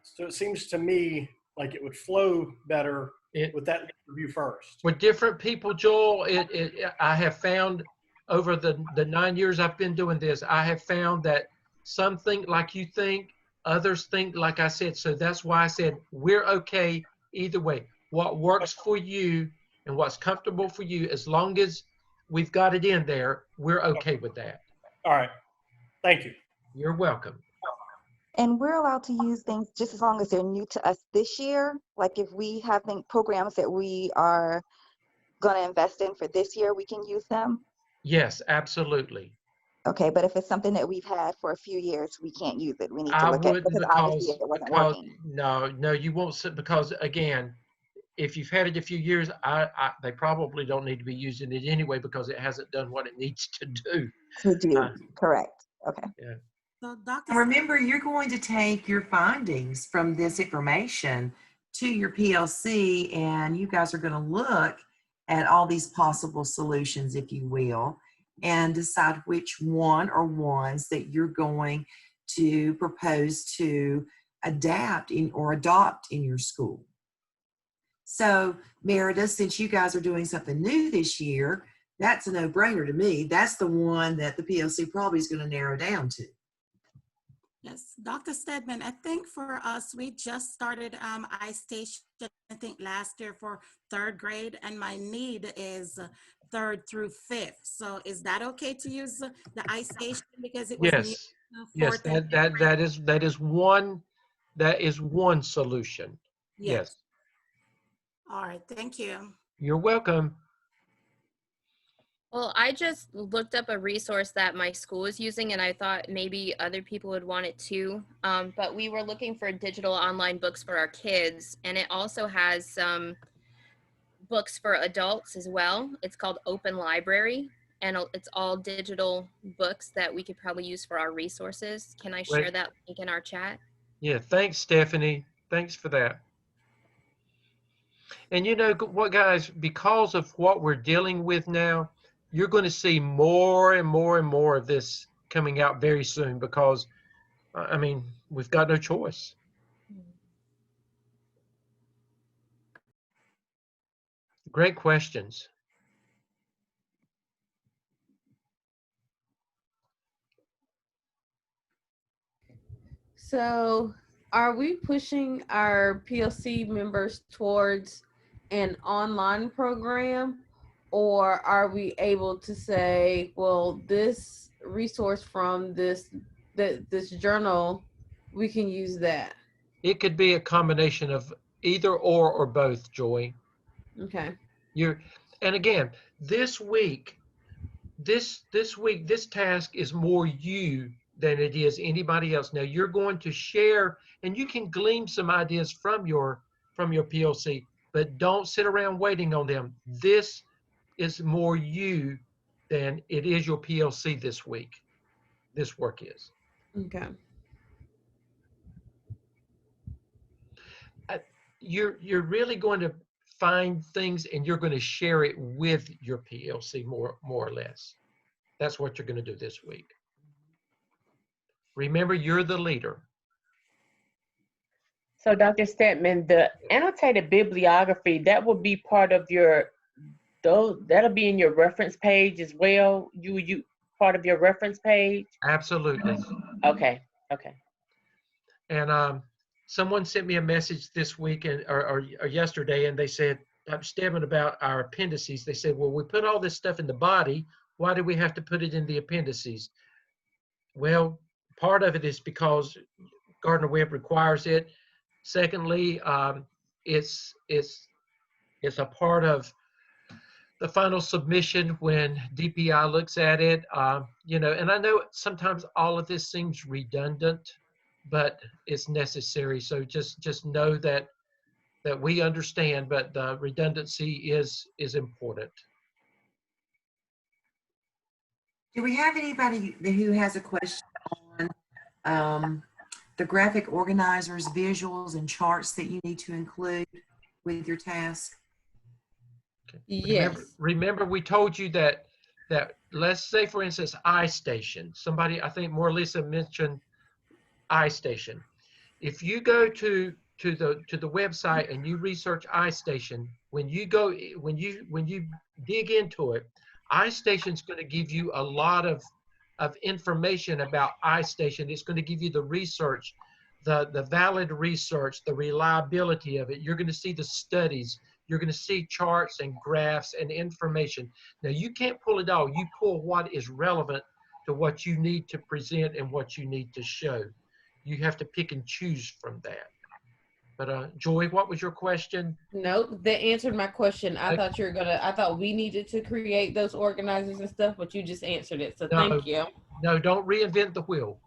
So it seems to me like it would flow better with that review first. With different people, Joel, I have found over the 9 years I've been doing this, I have found that some think like you think, others think like I said. So that's why I said we're okay either way. What works for you and what's comfortable for you, as long as we've got it in there, we're okay with that. All right. Thank you. You're welcome. And we're allowed to use things just as long as they're new to us this year. Like if we have programs that we are going to invest in for this year, we can use them. Yes, absolutely. Okay, but if it's something that we've had for a few years, we can't use it. We need to look at it because obviously it wasn't working. No, you won't, because again, if you've had it a few years, they probably don't need to be using it anyway because it hasn't done what it needs to do. Correct. Okay. Yeah. So, Doctor, remember, you're going to take your findings from this information to your PLC, and you guys are going to look at all these possible solutions, if you will, and decide which one or ones that you're going to propose to adapt or adopt in your school. So, Meredith, since you guys are doing something new this year, that's a no-brainer to me. That's the one that the PLC probably is going to narrow down to. Yes, Dr. Stedman, I think for us, we just started iStation, I think last year for 3rd grade, and my need is 3rd through 5th. So is that okay to use the iStation because it was yes, that is one solution. Yes. All right, thank you. You're welcome. Well, I just looked up a resource that my school is using, and I thought maybe other people would want it too. But we were looking for digital online books for our kids, and it also has some books for adults as well. It's called Open Library, and it's all digital books that we could probably use for our resources. Can I share that link in our chat? Yeah, thanks, Stephanie. Thanks for that. And you know what, guys, because of what we're dealing with now, you're going to see more and more and more of this coming out very soon because, I mean, we've got no choice. Great questions. So, are we pushing our PLC members towards an online program? Or are we able to say, well, this resource from this journal, we can use that? It could be a combination of either or both, Joy. Okay. And again, this week, this task is more you than it is anybody else. Now you're going to share, and you can glean some ideas from your PLC, but don't sit around waiting on them. This is more you than it is your PLC this week. This work is. Okay. You're really going to find things and you're going to share it with your PLC more or less. That's what you're going to do this week. Remember, you're the leader. So, Dr. Stedman, the annotated bibliography, that will be part of your, that'll be in your reference page as well? You part of your reference page? Absolutely. Okay, okay. And someone sent me a message this week or yesterday, and they said, Dr. Stedman, about our appendices. They said, well, we put all this stuff in the body. Why do we have to put it in the appendices? Well, part of it is because Gardner-Webb requires it. Secondly, it's a part of the final submission when DPI looks at it. And I know sometimes all of this seems redundant, but it's necessary. So just know that we understand, but the redundancy is important. Do we have anybody who has a question on the graphic organizers, visuals, and charts that you need to include with your task? Okay. Yes. Remember we told you that let's say, for instance, iStation. Somebody, I think more Lisa mentioned iStation. If you go to the website and you research iStation, when you dig into it, iStation is going to give you a lot of information about iStation. It's going to give you the research, the valid research, the reliability of it. You're going to see the studies. You're going to see charts and graphs and information. Now, you can't pull it all. You pull what is relevant to what you need to present and what you need to show. You have to pick and choose from that. But Joy, what was your question? No, that answered my question. I thought we needed to create those organizers and stuff, but you just answered it. So thank you. No, don't reinvent the wheel.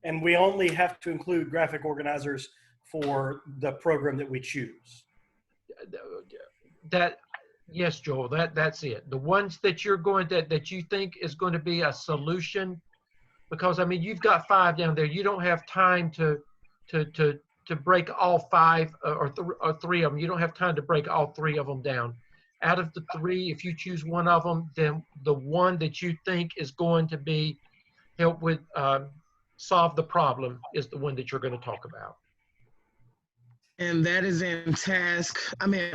And we only have to include graphic organizers for the program that we choose. Yes, Joel, that's it. The ones that you're going that you think is going to be a solution, because I mean, you've got 5 down there. You don't have time to break all 5 or 3 of them. You don't have time to break all 3 of them down. Out of the 3, if you choose one of them, then the one that you think is going to be help with solve the problem is the one that you're going to talk about. And that is in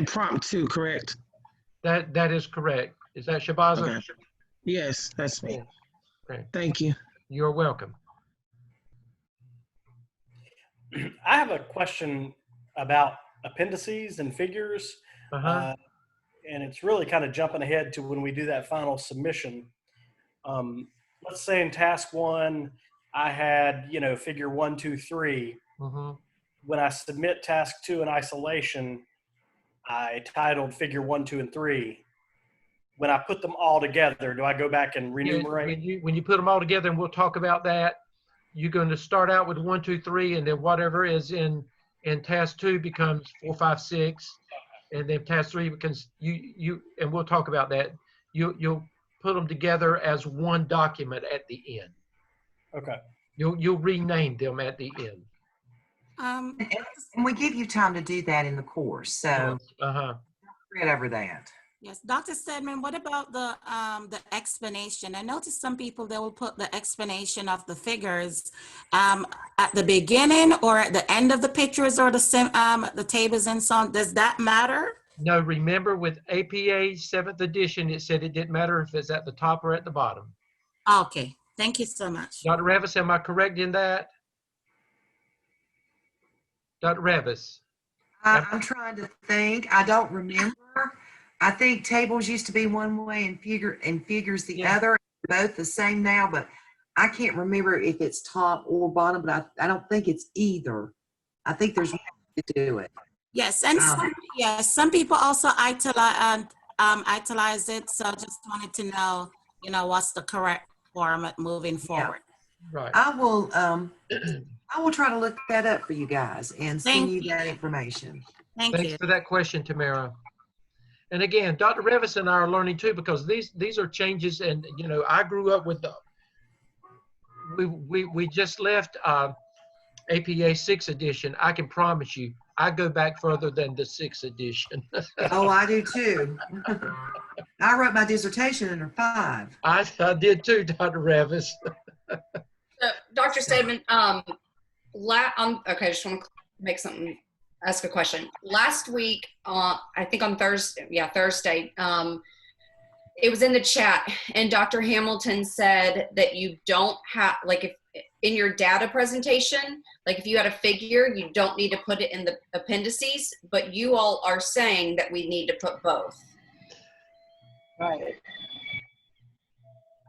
prompt 2, correct? That is correct. Is that Shabaza? Okay. Yes, that's me. Okay. Thank you. You're welcome. I have a question about appendices and figures. And it's really kind of jumping ahead to when we do that final submission. Let's say in task 1, I had, figure 1, 2, 3. When I submit task 2 in isolation, I titled figure 1, 2, and 3. When I put them all together, do I go back and renumerate? When you put them all together, and we'll talk about that, you're going to start out with 1, 2, 3, and then whatever is in task 2 becomes 4, 5, 6, and then task 3 becomes and we'll talk about that. You'll put them together as one document at the end. Okay. You'll rename them at the end. And we give you time to do that in the course, so don't forget over that. Yes, Dr. Stedman, what about the explanation? I noticed some people, they will put the explanation of the figures at the beginning or at the end of the pictures or the tables and so on. Does that matter? No, remember with APA 7th edition, it said it didn't matter if it's at the top or at the bottom. Okay, thank you so much. Dr. Revis, am I correct in that? Dr. Revis? I'm trying to think. I don't remember. I think tables used to be one way and figures the other. Both the same now, but I can't remember if it's top or bottom, but I don't think it's either. I think there's one way to do it. Yes, and some people also italize it. So just wanted to know, what's the correct format moving forward. Right. I will try to look that up for you guys and send you that information. Thanks for that question, Tamara. And again, Dr. Revis and I are learning too, because these are changes, and I grew up with we just left APA 6th edition. I can promise you, I go back further than the 6th edition. Oh, I do too. I wrote my dissertation under 5. I did too, Dr. Revis. So, Dr. Stedman, Okay, I just want to ask a question. Last week, I think on Thursday, it was in the chat, and Dr. Hamilton said that you don't have, like, if in your data presentation, like if you had a figure, you don't need to put it in the appendices, but you all are saying that we need to put both. Right.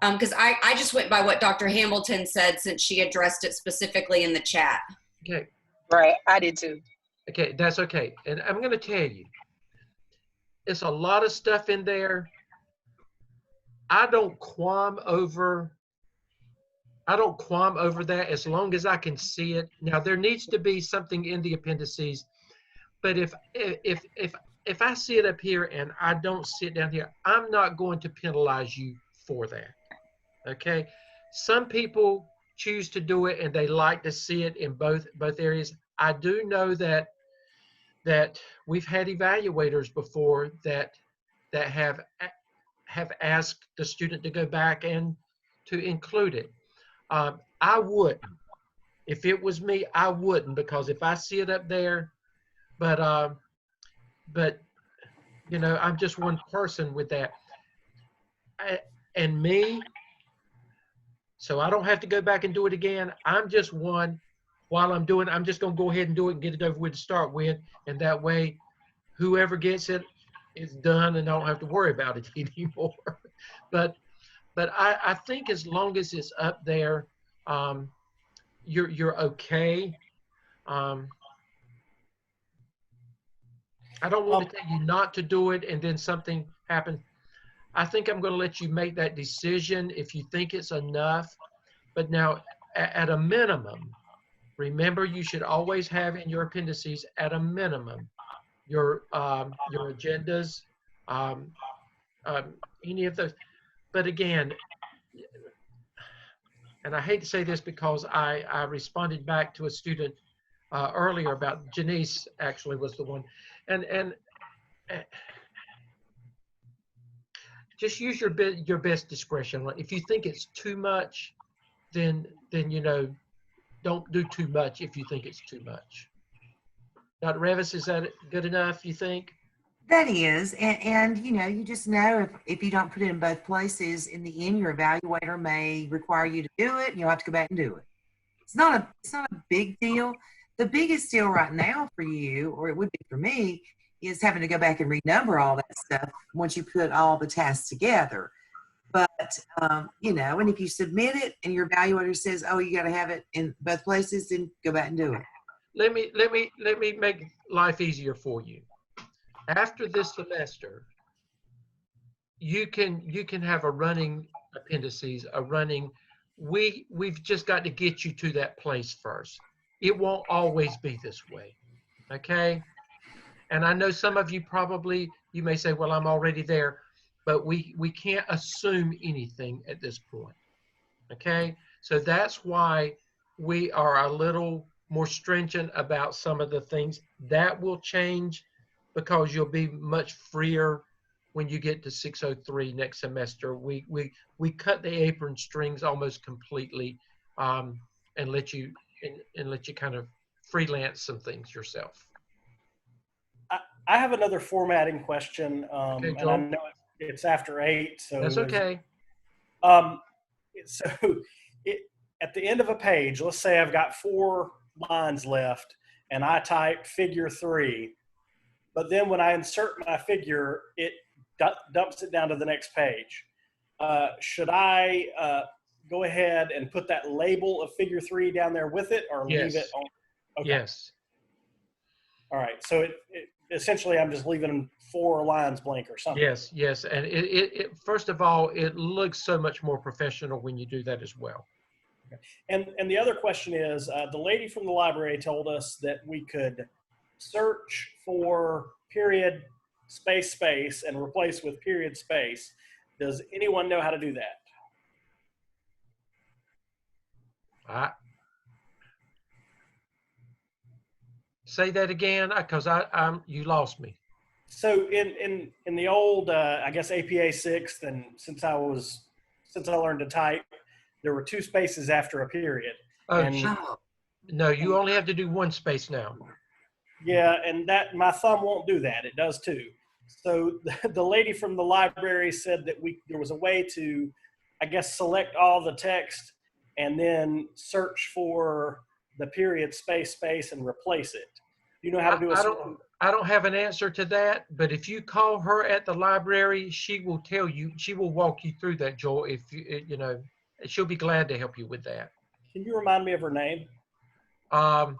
Because I just went by what Dr. Hamilton said since she addressed it specifically in the chat. Okay. Right, I did too. Okay, that's okay. And I'm going to tell you, it's a lot of stuff in there. I don't qualm over that as long as I can see it. Now there needs to be something in the appendices, but if I see it up here and I don't see it down here, I'm not going to penalize you for that. Okay? Some people choose to do it and they like to see it in both areas. I do know that we've had evaluators before that have asked the student to go back and to include it. I wouldn't. If it was me, I wouldn't, because if I see it up there, but you know, I'm just one person with that. So I don't have to go back and do it again. I'm just one. While I'm doing it, I'm just going to go ahead and do it and get it over with to start with, and that way, whoever gets it, it's done, and I don't have to worry about it anymore. But I think as long as it's up there, you're okay. I don't want to tell you not to do it and then something happens. I think I'm going to let you make that decision if you think it's enough. But now, at a minimum, remember you should always have in your appendices, at a minimum, your agendas, any of those. But again, and I hate to say this because I responded back to a student earlier about, Janice actually was the one, and just use your best discretion. If you think it's too much, then you know, don't do too much if you think it's too much. Dr. Revis, is that good enough, you think? That is, and you know, you just know if you don't put it in both places, in the end, your evaluator may require you to do it, and you'll have to go back and do it. It's not a big deal. The biggest deal right now for you, or it would be for me, is having to go back and renumber all that stuff once you put all the tasks together. But you know, and if you submit it and your evaluator says, "Oh, you got to have it in both places," then go back and do it. Let me make life easier for you. After this semester, you can have a running appendices, we've just got to get you to that place first. It won't always be this way, okay? And I know some of you you may say, well, I'm already there, but we can't assume anything at this point, okay? So that's why we are a little more stringent about some of the things. That will change because you'll be much freer when you get to 603 next semester. We cut the apron strings almost completely, and let you kind of freelance some things yourself. I have another formatting question, Okay, and I know it's after 8, so that's okay. So at the end of a page, let's say I've got 4 lines left, and I type figure 3. But then when I insert my figure, it dumps it down to the next page. Should I go ahead and put that label of figure 3 down there with it, or leave it on? Okay. Yes. All right. So it essentially, I'm just leaving 4 lines blank or something. Yes, yes. And it first of all, it looks so much more professional when you do that as well. Okay. And the other question is, the lady from the library told us that we could search for period, space, and replace with period, space. Does anyone know how to do that? Say that again, because you lost me. So in the old, I guess APA 6th, and since I learned to type, there were 2 spaces after a period. Oh, and No, you only have to do one space now. Yeah, and that my thumb won't do that. It does too. So the lady from the library said that there was a way to, I guess, select all the text and then search for the period space and replace it. You know how to do a I don't have an answer to that, but if you call her at the library, she will tell you, she will walk you through that, Joel. If you know, she'll be glad to help you with that. Can you remind me of her name? I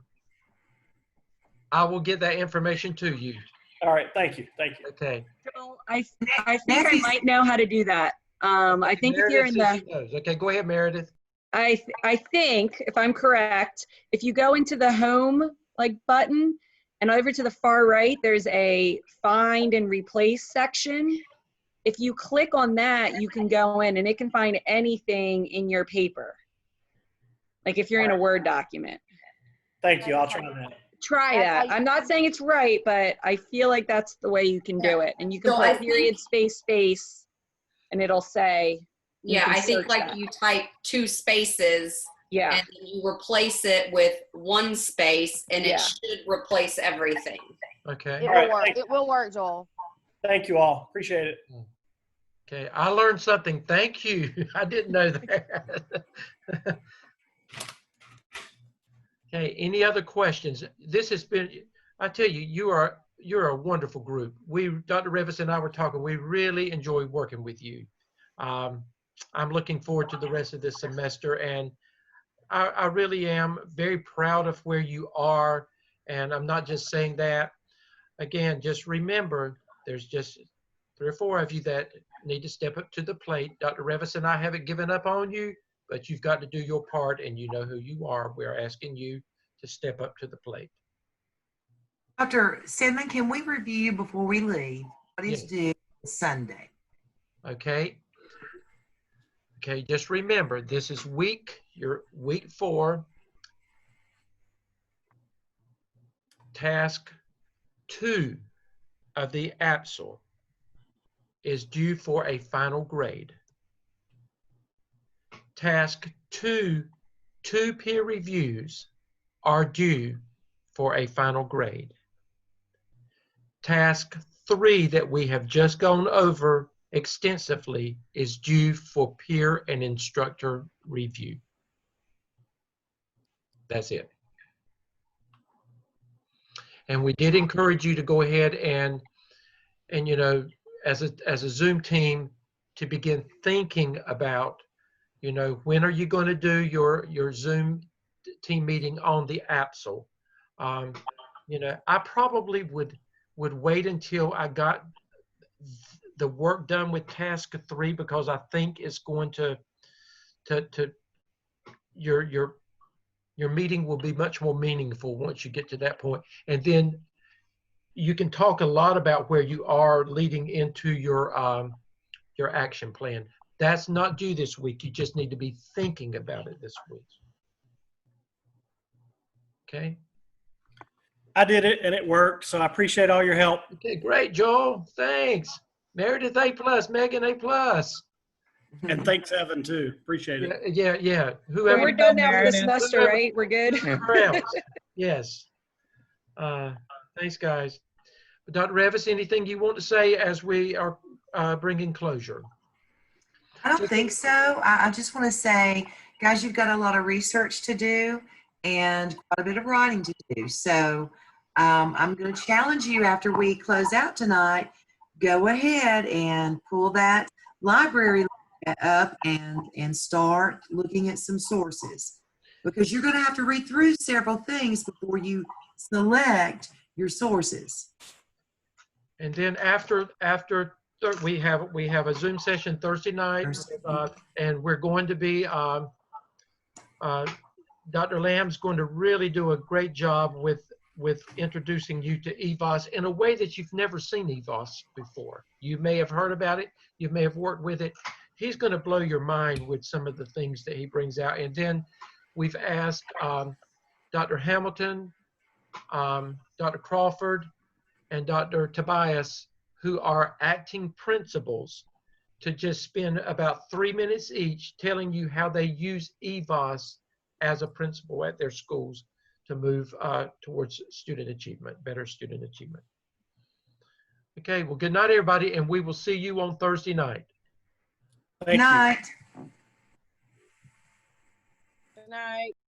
will get that information to you. All right, thank you. Okay. Joel, I think I might know how to do that. I think if you're in the, okay, go ahead, Meredith. I think if I'm correct, if you go into the home button and over to the far right, there's a find and replace section. If you click on that, you can go in and it can find anything in your paper. Like if you're in a Word document. Thank you. I'll try that. Try that. I'm not saying it's right, but I feel like that's the way you can do it. And you can put period, space, and it'll say. Yeah, I think like you type 2 spaces. Yeah. And then you replace it with 1 space, and it should replace everything. Okay. It will work. It will work, Joel. Thank you all. Appreciate it. Okay, I learned something. Thank you. I didn't know that. Okay, any other questions? This has been, I tell you, you're a wonderful group. Dr. Revis and I were talking, we really enjoy working with you. I'm looking forward to the rest of this semester, and I really am very proud of where you are, and I'm not just saying that. Again, just remember, there's just 3 or 4 of you that need to step up to the plate. Dr. Revis and I haven't given up on you, but you've got to do your part, and you know who you are. We're asking you to step up to the plate. Dr. Stedman, can we review before we leave what is due Sunday? Okay. Okay, just remember, this is your week 4, task 2 of the APSL is due for a final grade. Task 2 peer reviews are due for a final grade. Task 3 that we have just gone over extensively is due for peer and instructor review. That's it. And we did encourage you to go ahead and you know, as a Zoom team, to begin thinking about, you know, when are you going to do your Zoom team meeting on the APSL? You know, I probably would wait until I got the work done with task 3, because I think it's going to your meeting will be much more meaningful once you get to that point. And then you can talk a lot about where you are leading into your action plan. That's not due this week. You just need to be thinking about it this week. Okay. I did it and it worked, so I appreciate all your help. Okay, great, Joel. Thanks. Meredith, A+, Megan, A+. And thanks, Evan, too. Appreciate it. Yeah. So we're done now for the semester, right? We're good? Yes. Thanks, guys. Dr. Revis, anything you want to say as we are bringing closure? I don't think so. I just want to say, guys, you've got a lot of research to do and quite a bit of writing to do. So I'm going to challenge you after we close out tonight, go ahead and pull that library up and start looking at some sources, because you're going to have to read through several things before you select your sources. And then after we have a Zoom session Thursday night, and we're going to be Dr. Lamb's going to really do a great job with introducing you to EVOS in a way that you've never seen EVOS before. You may have heard about it, you may have worked with it. He's going to blow your mind with some of the things that he brings out. And then we've asked Dr. Hamilton, Dr. Crawford, and Dr. Tobias, who are acting principals, to just spend about 3 minutes each telling you how they use EVOS as a principal at their schools. to move towards student achievement, better student achievement. Okay, well, good night, everybody, and we will see you on Thursday night. Thank you. Night. Good night.